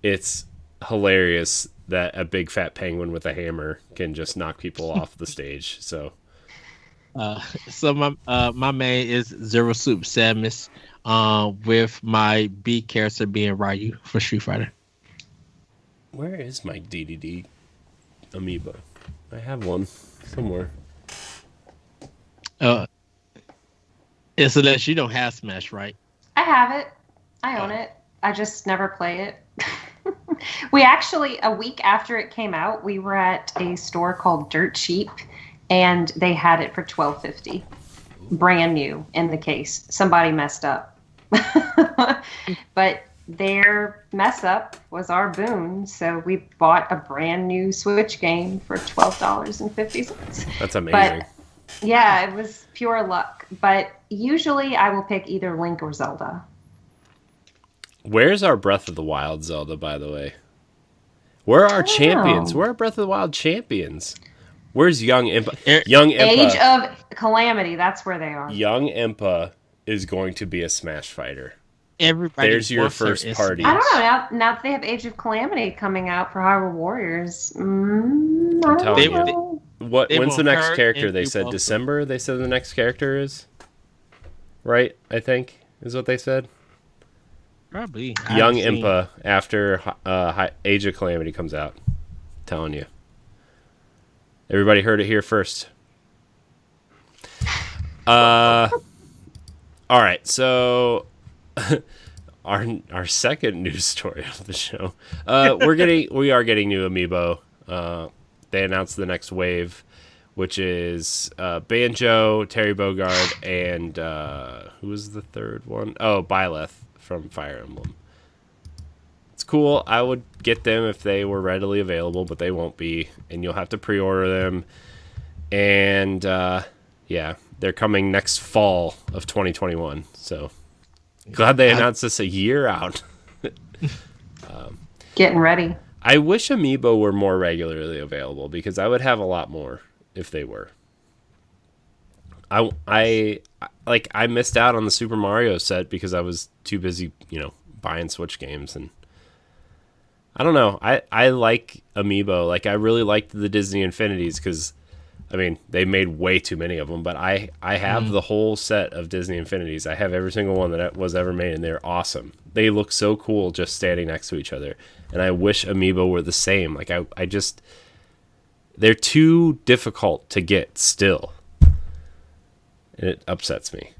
it's hilarious that a big fat penguin with a hammer can just knock people off the stage. So my main is Zero Suit Samus, with my B character being Ryu for Street Fighter. Where is my DDD amiibo? I have one somewhere. It's unless you don't have Smash, right? I have it. I own it. I just never play it. We actually, a week after it came out, we were at a store called Dirt Cheap, and they had it for $12.50, brand new in the case. Somebody messed up, but their mess up was our boon. So we bought a brand new Switch game for $12.50. That's amazing. But yeah, it was pure luck. But usually I will pick either Link or Zelda. Where's our Breath of the Wild Zelda, by the way? Where are our champions? know. Where are Breath of the Wild champions? Where's Young Impa? Er- Young Impa. Age of Calamity, that's where they are. Young Impa is going to be a Smash fighter. Everybody. There's your wants her first in party. I Smash. don't know. Now that they have Age of Calamity coming out for Hyrule Warriors, I I'm don't telling know. What? They When's the want next her character? and They you said both. December. They said the next character is. Right, I think is what they said. Probably. Young Impa after Age of Calamity comes out. Telling you. Everybody heard it here first. All right, so our second news story of the show. We are getting new amiibo. They announced the next wave, which is Banjo, Terry Bogard, and who was the third one? Oh, Byleth from Fire Emblem. It's cool. I would get them if they were readily available, but they won't be, and you'll have to pre-order them. And yeah, they're coming next fall of 2021. So glad they announced this a year out. Getting ready. I wish amiibo were more regularly available because I would have a lot more if they were. I missed out on the Super Mario set because I was too busy, buying Switch games, and I don't know. I like amiibo. Like, I really liked the Disney Infinities because, I mean, they made way too many of them, but I have the whole set of Disney Infinities. I have every single one that was ever made, and they're awesome. They look so cool just standing next to each other, and I wish amiibo were the same. Like, I just... They're too difficult to get still. And it upsets me.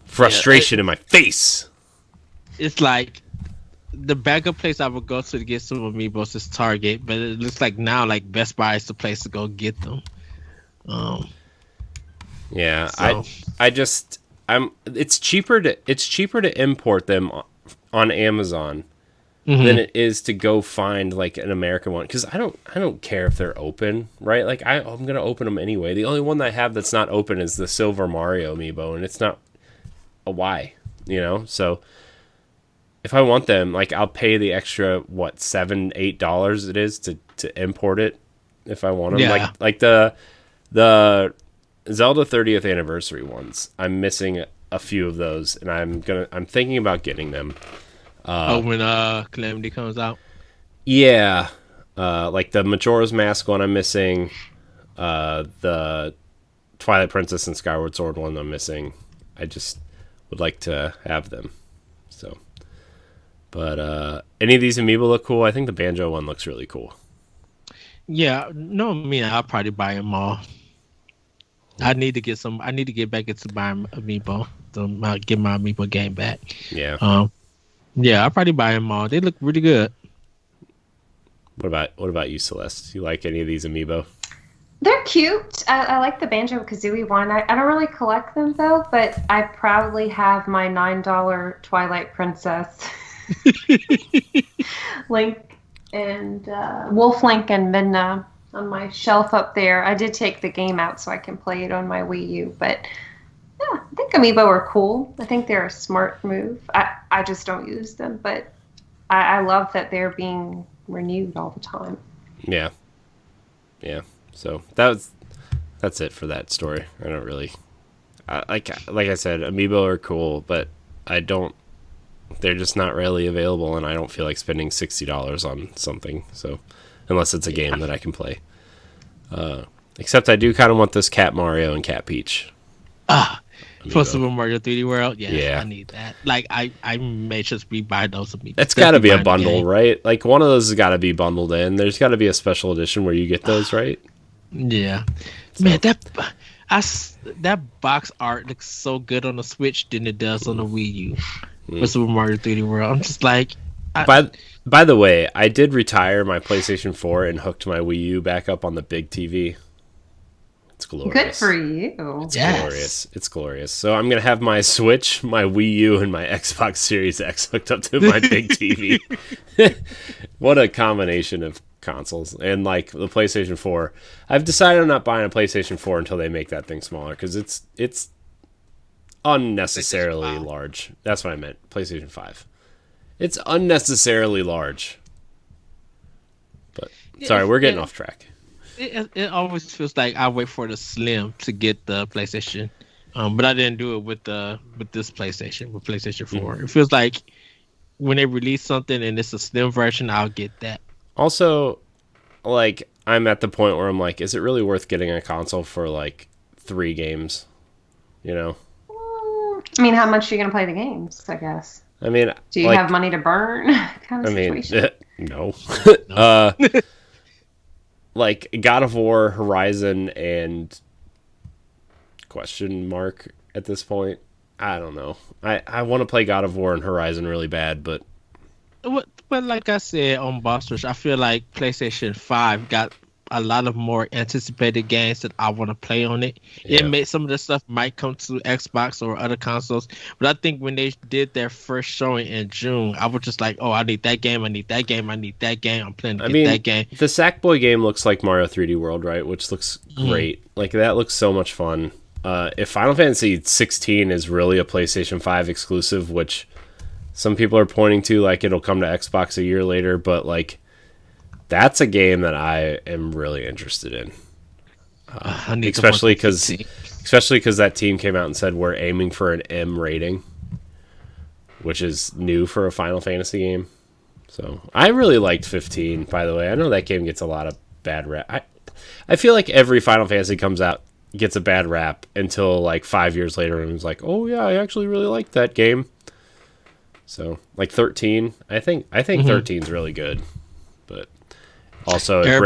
Frustration in my face! It's like the backup place I would go to get some amiibos is Target, but it looks like now like Best Buy is the place to go get them. Yeah, So- it's cheaper to import them on Amazon than it is to go find like an American one, because I don't care if they're open, right? Like I'm gonna open them anyway. The only one that I have that's not open is the Silver Mario amiibo, and it's not a why, So if I want them, like, I'll pay the extra $7-8 it is to import it if I want them. Yeah. Like the Zelda 30th anniversary ones. I'm missing a few of those, and I'm thinking about getting them. When Calamity comes out. Yeah, like the Majora's Mask one I'm missing. The Twilight Princess and Skyward Sword one I'm missing. I just would like to have them. So, but any of these amiibo look cool. I think the Banjo one looks really cool. Yeah, no, I'll probably buy them all. I need to get back into buying amiibo to get my amiibo game back. Yeah. Yeah, I'll probably buy them all. They look really good. What about you, Celeste? You like any of these amiibo? They're cute. I like the Banjo-Kazooie one. I don't really collect them, though, but I probably have my $9 Twilight Princess Link and Wolf Link and Midna on my shelf up there. I did take the game out so I can play it on my Wii U, but yeah, I think amiibo are cool. I think they're a smart move. I just don't use them, but I love that they're being renewed all the time. Yeah. So that's it for that story. I don't really like I said, amiibo are cool, but they're just not really available, and I don't feel like spending $60 on something. So unless it's a game that I can play. Except I do kind of want this Cat Mario and Cat Peach. For Super Mario 3D World, Yeah. I need that. Like, I may just rebuy those amiibos. It's got to be a bundle, right? Like, one of those has got to be bundled in. There's got to be a special edition where you get those, right? Yeah, So- man, that box art looks so good on the Switch than it does on the Wii U for Super Mario 3D World. I'm just like, By the way, I did retire my PlayStation 4 and hooked my Wii U back up on the big TV. It's glorious. Good for you. It's glorious. It's glorious. So I'm going to have my Switch, my Wii U, and my Xbox Series X hooked up to my big TV. What a combination of consoles. And like the PlayStation 4. I've decided I'm not buying a PlayStation 4 until they make that thing smaller because it's unnecessarily large. That's what I meant. PlayStation 5. It's unnecessarily large. But sorry, we're getting off track. It always feels like I wait for the Slim to get the PlayStation, but I didn't do it with this PlayStation, with PlayStation 4. It feels like when they release something and it's a Slim version, I'll get that. Also, like, I'm at the point where I'm like, is it really worth getting a console for like 3 games? You know? I mean, how much are you going to play the games, I guess? I mean, do you have money to burn? Kind of situation. No. Like God of War, Horizon, and question mark at this point. I don't know. I want to play God of War and Horizon really bad, but like I said on Boss Rush, I feel like PlayStation 5 got a lot of more anticipated games that I want to play on it. Yeah. It may, some of the stuff might come to Xbox or other consoles, but I think when they did their first showing in June, I was just like, oh, I need that game, I need that game, I need that game. I'm planning to get that game. The Sackboy game looks like Mario 3D World, right? Which looks great. Like, that looks so much fun. If Final Fantasy 16 is really a PlayStation 5 exclusive, which some people are pointing to, like it'll come to Xbox a year later, but like that's a game that I am really interested in. Especially because that team came out and said we're aiming for an M rating, which is new for a Final Fantasy game. So I really liked 15, by the way. I know that game gets a lot of bad rap. I feel like every Final Fantasy comes out gets a bad rap until like 5 years later and it's like, oh yeah, I actually really liked that game. So like 13, I think 13 is really good, but also it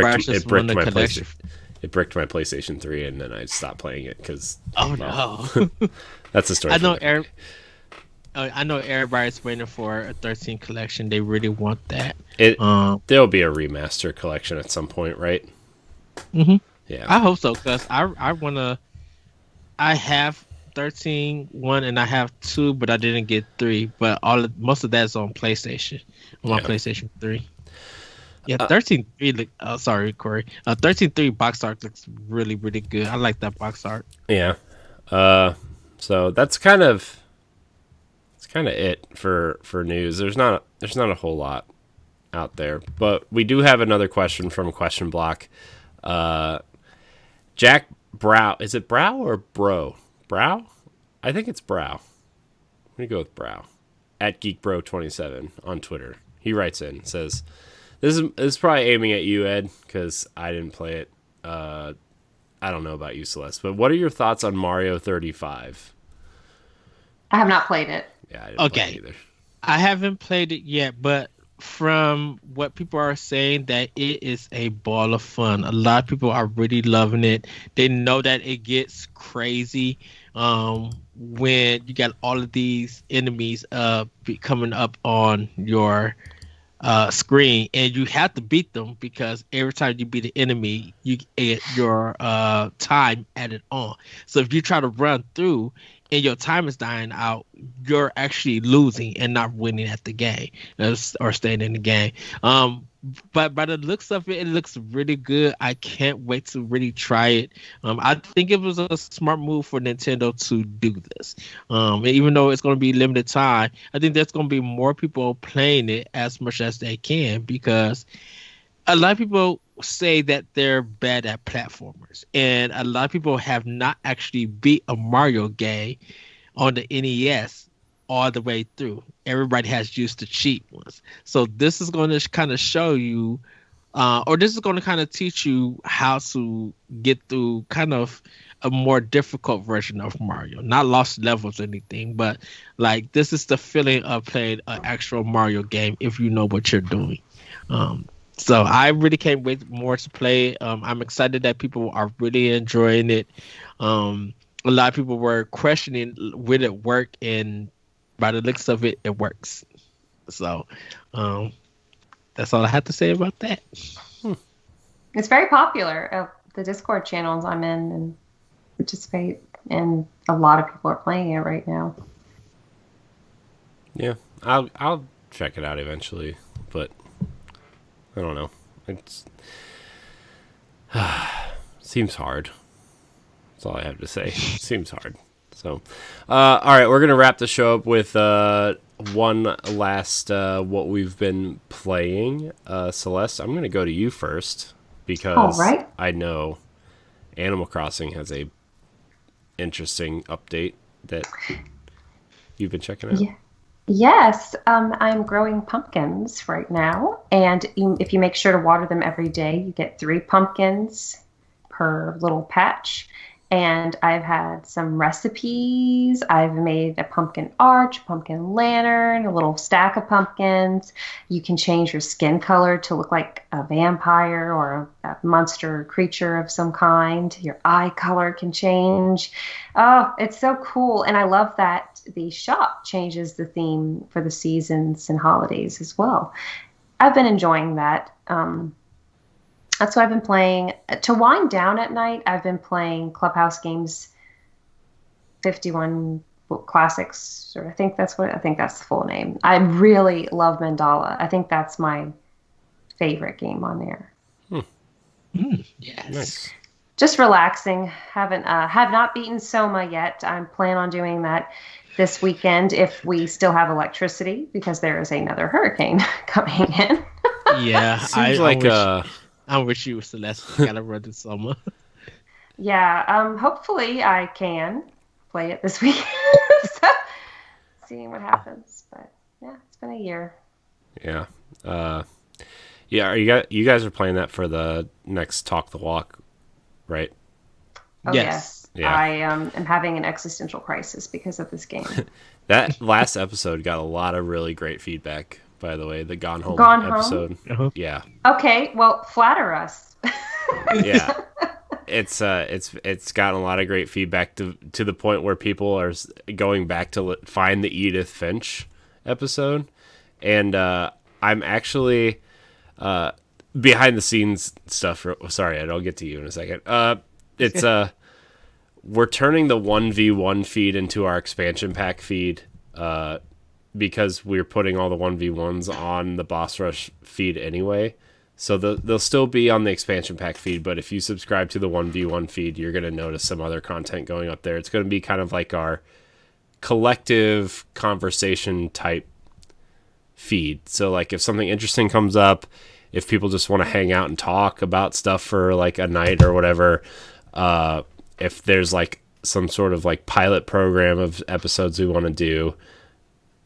bricked my PlayStation 3 and then I stopped playing it because no, that's the story. I know everybody's waiting for a 13 collection. They really want that. There'll be a remaster collection at some point, right? Mm-hmm. Yeah, I hope so because I have 13 1 and I have 2, but I didn't get 3. But most of that's on PlayStation. On PlayStation 3. Yeah, 13.3. Sorry, Corey. 13.3 box art looks really, really good. I like that box art. Yeah. So that's kind of it for news. There's not a whole lot out there, but we do have another question from Question Block. Jack Brow. Is it Brow or Bro? Brow? I think it's Brow. I'm going to go with Brow. At GeekBro27 on Twitter. He writes in, says, This is probably aiming at you, Ed, because I didn't play it. I don't know about you, Celeste, but what are your thoughts on Mario 35? I have not played it. Yeah, I didn't play it either. I haven't played it yet, but from what people are saying, that it is a ball of fun. A lot of people are really loving it. They know that it gets crazy when you got all of these enemies coming up on your screen, and you have to beat them because every time you beat an enemy, you get your time added on. So if you try to run through and your time is dying out, you're actually losing and not winning at the game or staying in the game. But by the looks of it, it looks really good. I can't wait to really try it. I think it was a smart move for Nintendo to do this. Even though it's going to be limited time, I think there's going to be more people playing it as much as they can, because a lot of people say that they're bad at platformers, and a lot of people have not actually beat a Mario game on the NES all the way through. Everybody has used the cheap ones. So this is going to kind of show you, or this is going to kind of teach you how to get through kind of a more difficult version of Mario. Not lost levels or anything, but like this is the feeling of playing an actual Mario game if you know what you're doing. So I really can't wait more to play. I'm excited that people are really enjoying it. A lot of people were questioning would it work, and by the looks of it, it works. So that's all I have to say about that. It's very popular. the Discord channels I'm in and participate, and a lot of people are playing it right now. Yeah, I'll check it out eventually, but I don't know. It's seems hard. That's all I have to say. Seems hard. So, all right, we're gonna wrap the show up with one last what we've been playing. Celeste, I'm gonna go to you first because I know Animal Crossing has a interesting update that you've been checking out. Yeah. Yes, I'm growing pumpkins right now, and if you make sure to water them every day, you get 3 pumpkins per little patch. And I've had some recipes. I've made a pumpkin arch, pumpkin lantern, a little stack of pumpkins. You can change your skin color to look like a vampire or a monster creature of some kind. Your eye color can change. Oh, it's so cool. And I love that the shop changes the theme for the seasons and holidays as well. I've been enjoying that. That's what I've been playing. To wind down at night, I've been playing Clubhouse Games 51 Classics, or I think that's the full name. I really love Mandala. I think that's my favorite game on there. Yes. Nice. Just relaxing. Have not beaten Soma yet. I'm planning on doing that this weekend if we still have electricity, because there is another hurricane coming in. Yeah, Seems I'm with you, Celeste. Gotta run this summer. Yeah, hopefully I can play it this weekend. So, seeing what happens. But yeah, it's been a year. Yeah. Yeah, you guys are playing that for the next Talk the Walk, right? Oh, yes. Yeah. I am having an existential crisis because of this game. That last episode got a lot of really great feedback, by the way, the Gone Home episode. Uh-huh. Yeah. Okay, well, flatter us. Yeah. It's gotten a lot of great feedback to the point where people are going back to find the Edith Finch episode. And I'm actually behind the scenes stuff. Sorry, I'll get to you in a second. It's we're turning the 1v1 feed into our expansion pack feed. Because we're putting all the 1v1s on the Boss Rush feed anyway. So they'll still be on the expansion pack feed, but if you subscribe to the 1v1 feed, you're going to notice some other content going up there. It's going to be kind of like our collective conversation type feed. So like if something interesting comes up, if people just want to hang out and talk about stuff for like a night or whatever, if there's like some sort of like pilot program of episodes we want to do,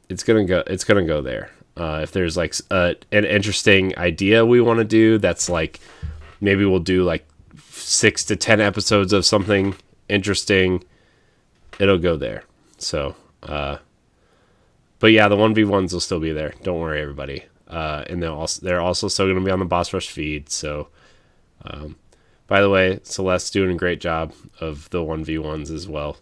it's gonna go there. If there's like an interesting idea we want to do, that's like maybe we'll do like 6 to 10 episodes of something interesting. It'll go there. So, but yeah, the 1v1s will still be there. Don't worry, everybody. And they're also still gonna be on the Boss Rush feed. So, by the way, Celeste's doing a great job of the 1v1s as well.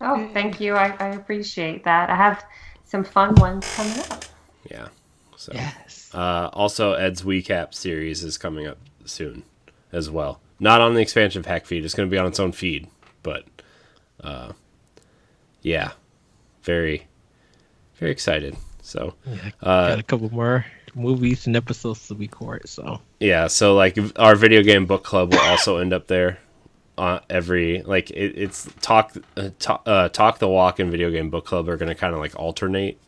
Oh, thank you. I appreciate that. I have some fun ones coming up. Yeah. So, yes. Also, Ed's WeCap series is coming up soon as well. Not on the expansion pack feed. It's going to be on its own feed. But, yeah. Very, very excited. So, got a couple more movies and episodes to record. So, yeah. So, like, our video game book club will also end up there. It's Talk the Walk and Video Game Book Club are going to kind of like alternate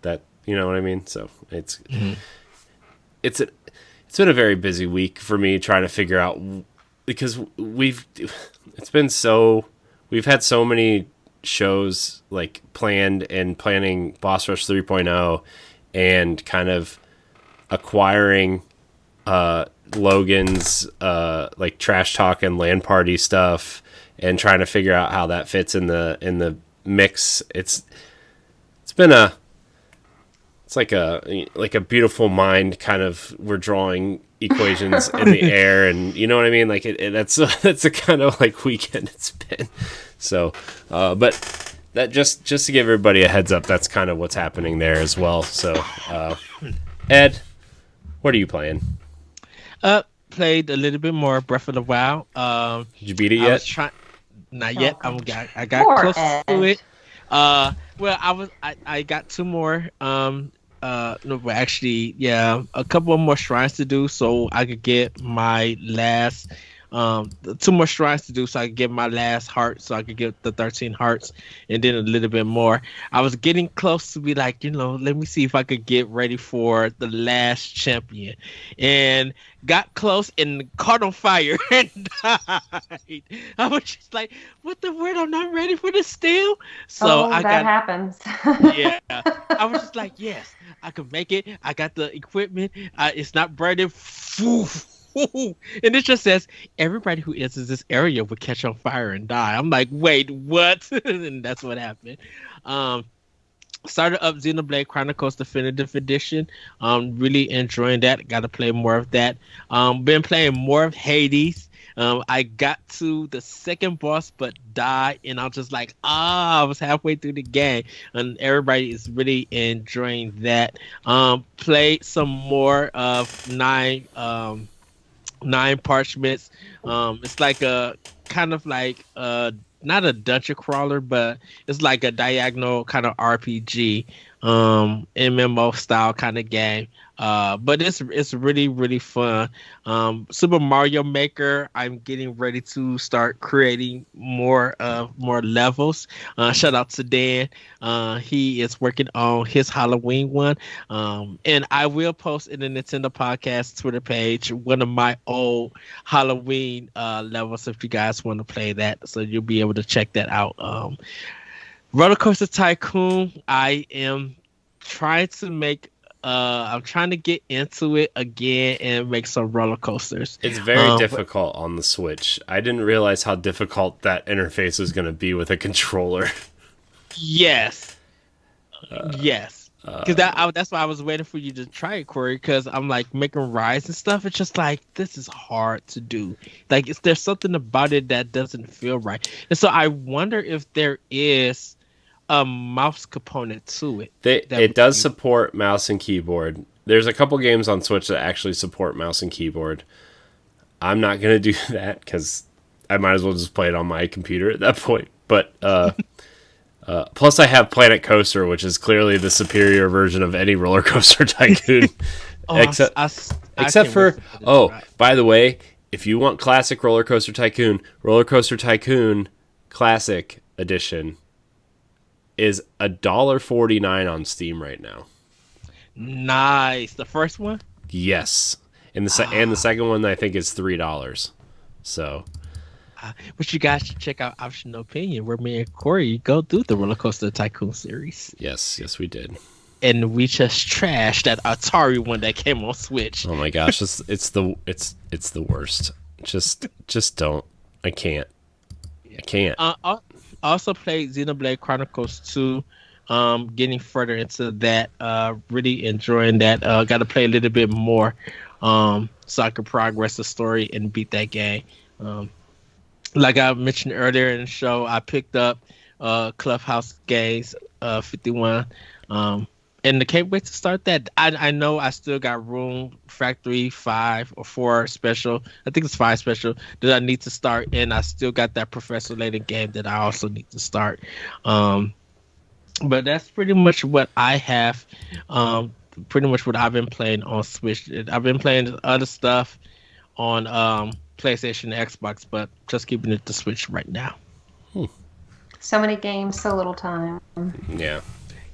that, you know what I mean? So it's been a very busy week for me trying to figure out, because we've had so many shows like planned and planning Boss Rush 3.0 and kind of acquiring Logan's like trash talk and LAN party stuff, and trying to figure out how that fits in the mix. It's like a beautiful mind kind of, we're drawing equations in the air, and you know what I mean, like that's a kind of like weekend it's been. So but that just to give everybody a heads up, that's kind of what's happening there as well. So Ed, what are you playing? played a little bit more Breath of the Wild. Did you beat it I was yet? trying, not Oh, yet. gosh. I got Poor close to Ed. it. Well, I got two more. No, but actually, yeah, a couple more shrines to do, so I could get my last. Two more shrines to do, so I could get my last heart, so I could get the 13 hearts, and then a little bit more. I was getting close to be like, let me see if I could get ready for the last champion, and got close and caught on fire and died. I was just like, what the word? I'm not ready for this still. So Oh, I that got, happens. yeah. I was just like, yes, I could make it. I got the equipment. It's not burning. Phew. And it just says everybody who enters this area will catch on fire and die. I'm like, wait, what? And that's what happened. Um, Started up Xenoblade Chronicles Definitive Edition. Really enjoying that. Got to play more of that. Been playing more of Hades. I got to the second boss but died, and I was just like, I was halfway through the game, and everybody is really enjoying that. Played some more of nine parchments. It's like a kind of like not a dungeon crawler, but it's like a diagonal kind of RPG, MMO style kind of game. But it's really really fun. Super Mario Maker. I'm getting ready to start creating more levels. Shout out to Dan. He is working on his Halloween one. And I will post in the Nintendo Podcast Twitter page one of my old Halloween levels if you guys want to play that. So you'll be able to check that out. Roller Coaster Tycoon. I am trying to make. I'm trying to get into it again and make some roller coasters. It's very difficult on the Switch. I didn't realize how difficult that interface was going to be with a controller. Yes. Yes. Because that's why I was waiting for you to try it, Corey. Because I'm like making rides and stuff. It's just like this is hard to do. Like, there's something about it that doesn't feel right. And so I wonder if there is a mouse component to it. It does support mouse and keyboard. There's a couple games on Switch that actually support mouse and keyboard. I'm not going to do that because I might as well just play it on my computer at that point. But plus I have Planet Coaster, which is clearly the superior version of any roller coaster tycoon. Except for, by the way, if you want classic Roller Coaster Tycoon Classic Edition is $1.49 on Steam right now. Nice. The first one? Yes. And the second one I think is $3. So but you guys should check out Optional Opinion, where me and Corey go through the Roller Coaster Tycoon series. Yes, we did. And we just trashed that Atari one that came on Switch. Oh my gosh, it's the worst. Just don't. I can't. I also played Xenoblade Chronicles 2. Getting further into that. Really enjoying that. Got to play a little bit more, so I can progress the story and beat that game. Like I mentioned earlier in the show, I picked up Clubhouse Games 51. And I can't wait to start that. I know I still got Room Factory 5 or 4 special. I think it's 5 special that I need to start. And I still got that Professor Layton game that I also need to start. But that's pretty much what I have. Pretty much what I've been playing on Switch. I've been playing other stuff on PlayStation and Xbox, but just keeping it to Switch right now. So many games, so little time. Yeah.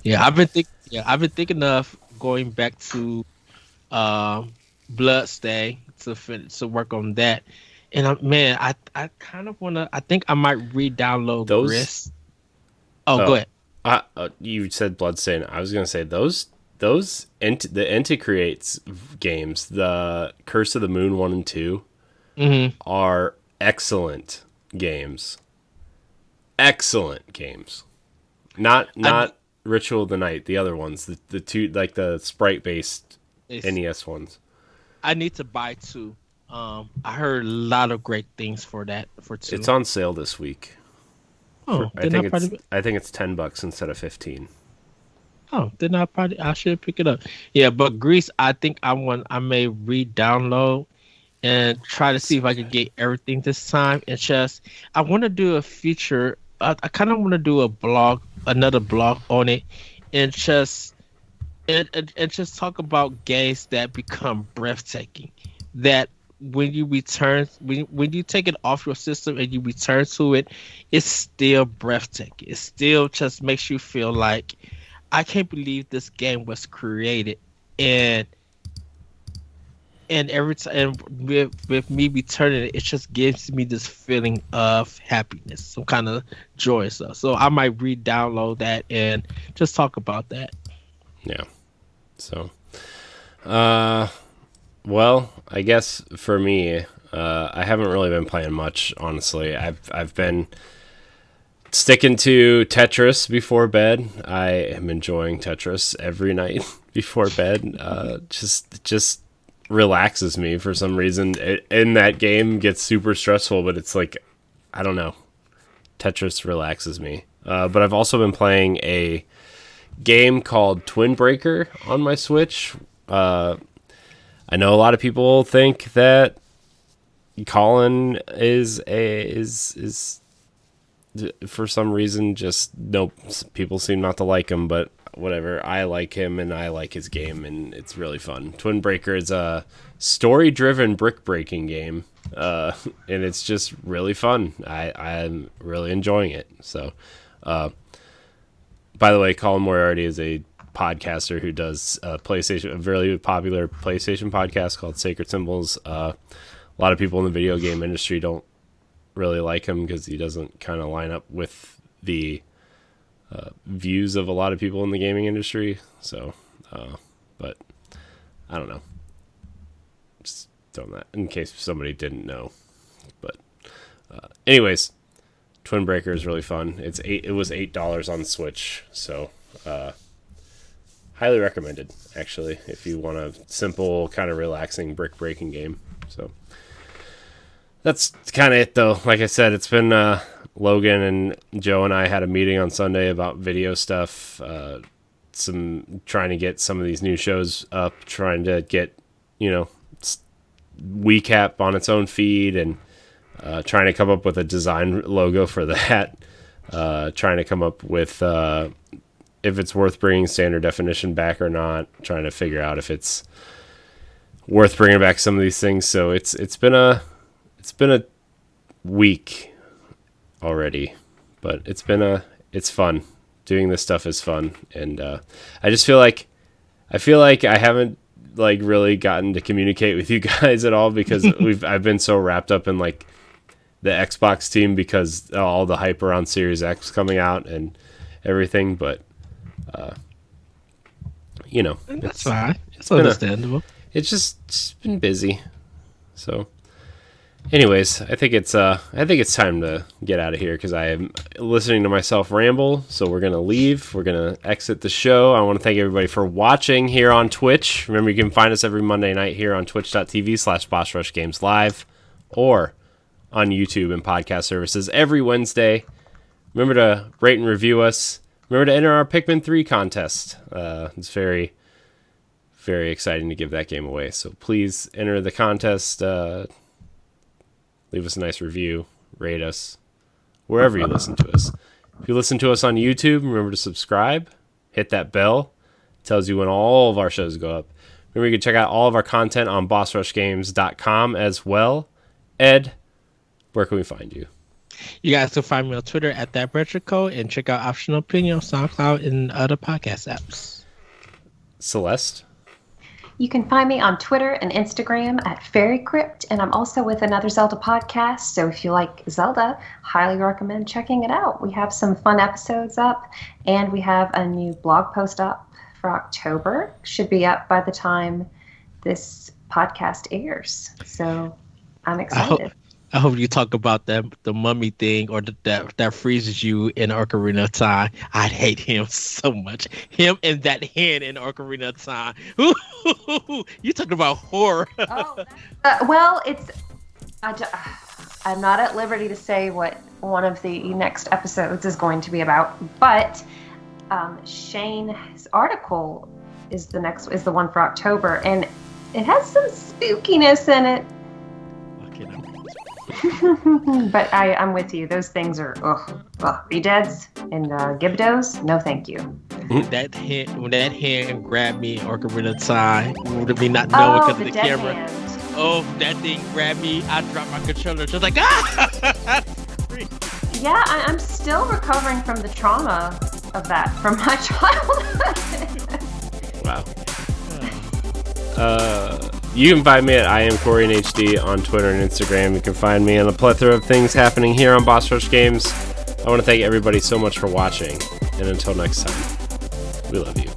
Yeah, I've been thinking of going back to Bloodstay to work on that. And I kind of wanna. I think I might re-download those. Gris. Go ahead. You said Bloodstain. I was gonna say the Inti-Creates games, the Curse of the Moon 1 and 2, are excellent games. Excellent games. Not Ritual of the Night, the other ones, the two, like the sprite based NES ones. I need to buy 2. I heard a lot of great things for 2. It's on sale this week. Oh, I think it's $10 instead of 15. Oh, then I should pick it up. Yeah, but Grease, I think I may re-download and try to see if I could get everything this time. And just, I want to do a feature. I kind of want to do a blog, another blog on it, and just talk about games that become breathtaking. That when you return, when you take it off your system and you return to it, it's still breathtaking. It still just makes you feel like I can't believe this game was created, and every time with me returning it, it just gives me this feeling of happiness, some kind of joy stuff. So I might re-download that and just talk about that. Yeah. So, well, I guess for me, I haven't really been playing much, honestly. I've been sticking to Tetris before bed. I am enjoying Tetris every night before bed. Just relaxes me for some reason. In that game gets super stressful, but it's like, I don't know. Tetris relaxes me. But I've also been playing a game called Twin Breaker on my Switch. I know a lot of people think that Colin is for some reason just no, people seem not to like him, but whatever. I like him and I like his game, and it's really fun. Twin Breaker is a story-driven brick breaking game, and it's just really fun. I'm really enjoying it. So, by the way, Colin Moriarty is a podcaster who does a very popular PlayStation podcast called Sacred Symbols. A lot of people in the video game industry don't really like him because he doesn't kind of line up with the views of a lot of people in the gaming industry. So, but I don't know. Just throwing that in case somebody didn't know. But anyways, Twin Breaker is really fun. It was $8 on Switch, so highly recommended, actually, if you want a simple, kind of relaxing brick breaking game. So that's kind of it, though. Like I said, it's been Logan and Joe and I had a meeting on Sunday about video stuff, trying to get some of these new shows up, trying to get, WeCap on its own feed, and trying to come up with a design logo for that, trying to come up with if it's worth bringing standard definition back or not, trying to figure out if it's worth bringing back some of these things. So it's been a week already, but it's fun. Doing this stuff is fun, and I feel like I haven't like really gotten to communicate with you guys at all because I've been so wrapped up in like the Xbox team because all the hype around Series X coming out and everything, but that's fine. It's understandable. It's been busy. So anyways, I think it's time to get out of here because I am listening to myself ramble. So we're gonna leave. We're gonna exit the show. I want to thank everybody for watching here on Twitch. Remember, you can find us every Monday night here on twitch.tv/BossRushGamesLive or on YouTube and podcast services every Wednesday. Remember to rate and review us. Remember to enter our Pikmin 3 contest. It's very, very exciting to give that game away. So please enter the contest. Leave us a nice review. Rate us. Wherever you listen to us. If you listen to us on YouTube, remember to subscribe. Hit that bell. It tells you when all of our shows go up. Remember, you can check out all of our content on bossrushgames.com as well. Ed, where can we find you? You guys can find me on Twitter at ThatRetroCode and check out Optional Opinion on SoundCloud and other podcast apps. Celeste? You can find me on Twitter and Instagram at FairyCrypt, and I'm also with another Zelda podcast, so if you like Zelda, highly recommend checking it out. We have some fun episodes up, and we have a new blog post up for October. Should be up by the time this podcast airs, so I'm excited. I hope you talk about the mummy thing or that freezes you in Ocarina of Time. I'd hate him so much. Him and that hen in Ocarina of Time. You talking about horror? Well, I'm not at liberty to say what one of the next episodes is going to be about, but Shane's article is the one for October, and it has some spookiness in it. But I'm with you. Those things are Redeads and Gibdos. No, thank you. When that hand grabbed me, Ocarina of Time, would me not knowing because of the dead camera. hand. Oh, that thing grabbed me. I dropped my controller. Just like ah. Yeah, I'm still recovering from the trauma of that from my childhood. Wow. You can find me at I am Corey in HD on Twitter and Instagram. You can find me on a plethora of things happening here on Boss Rush Games. I want to thank everybody so much for watching, and until next time, we love you.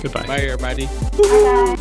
Goodbye. Bye, everybody. Bye.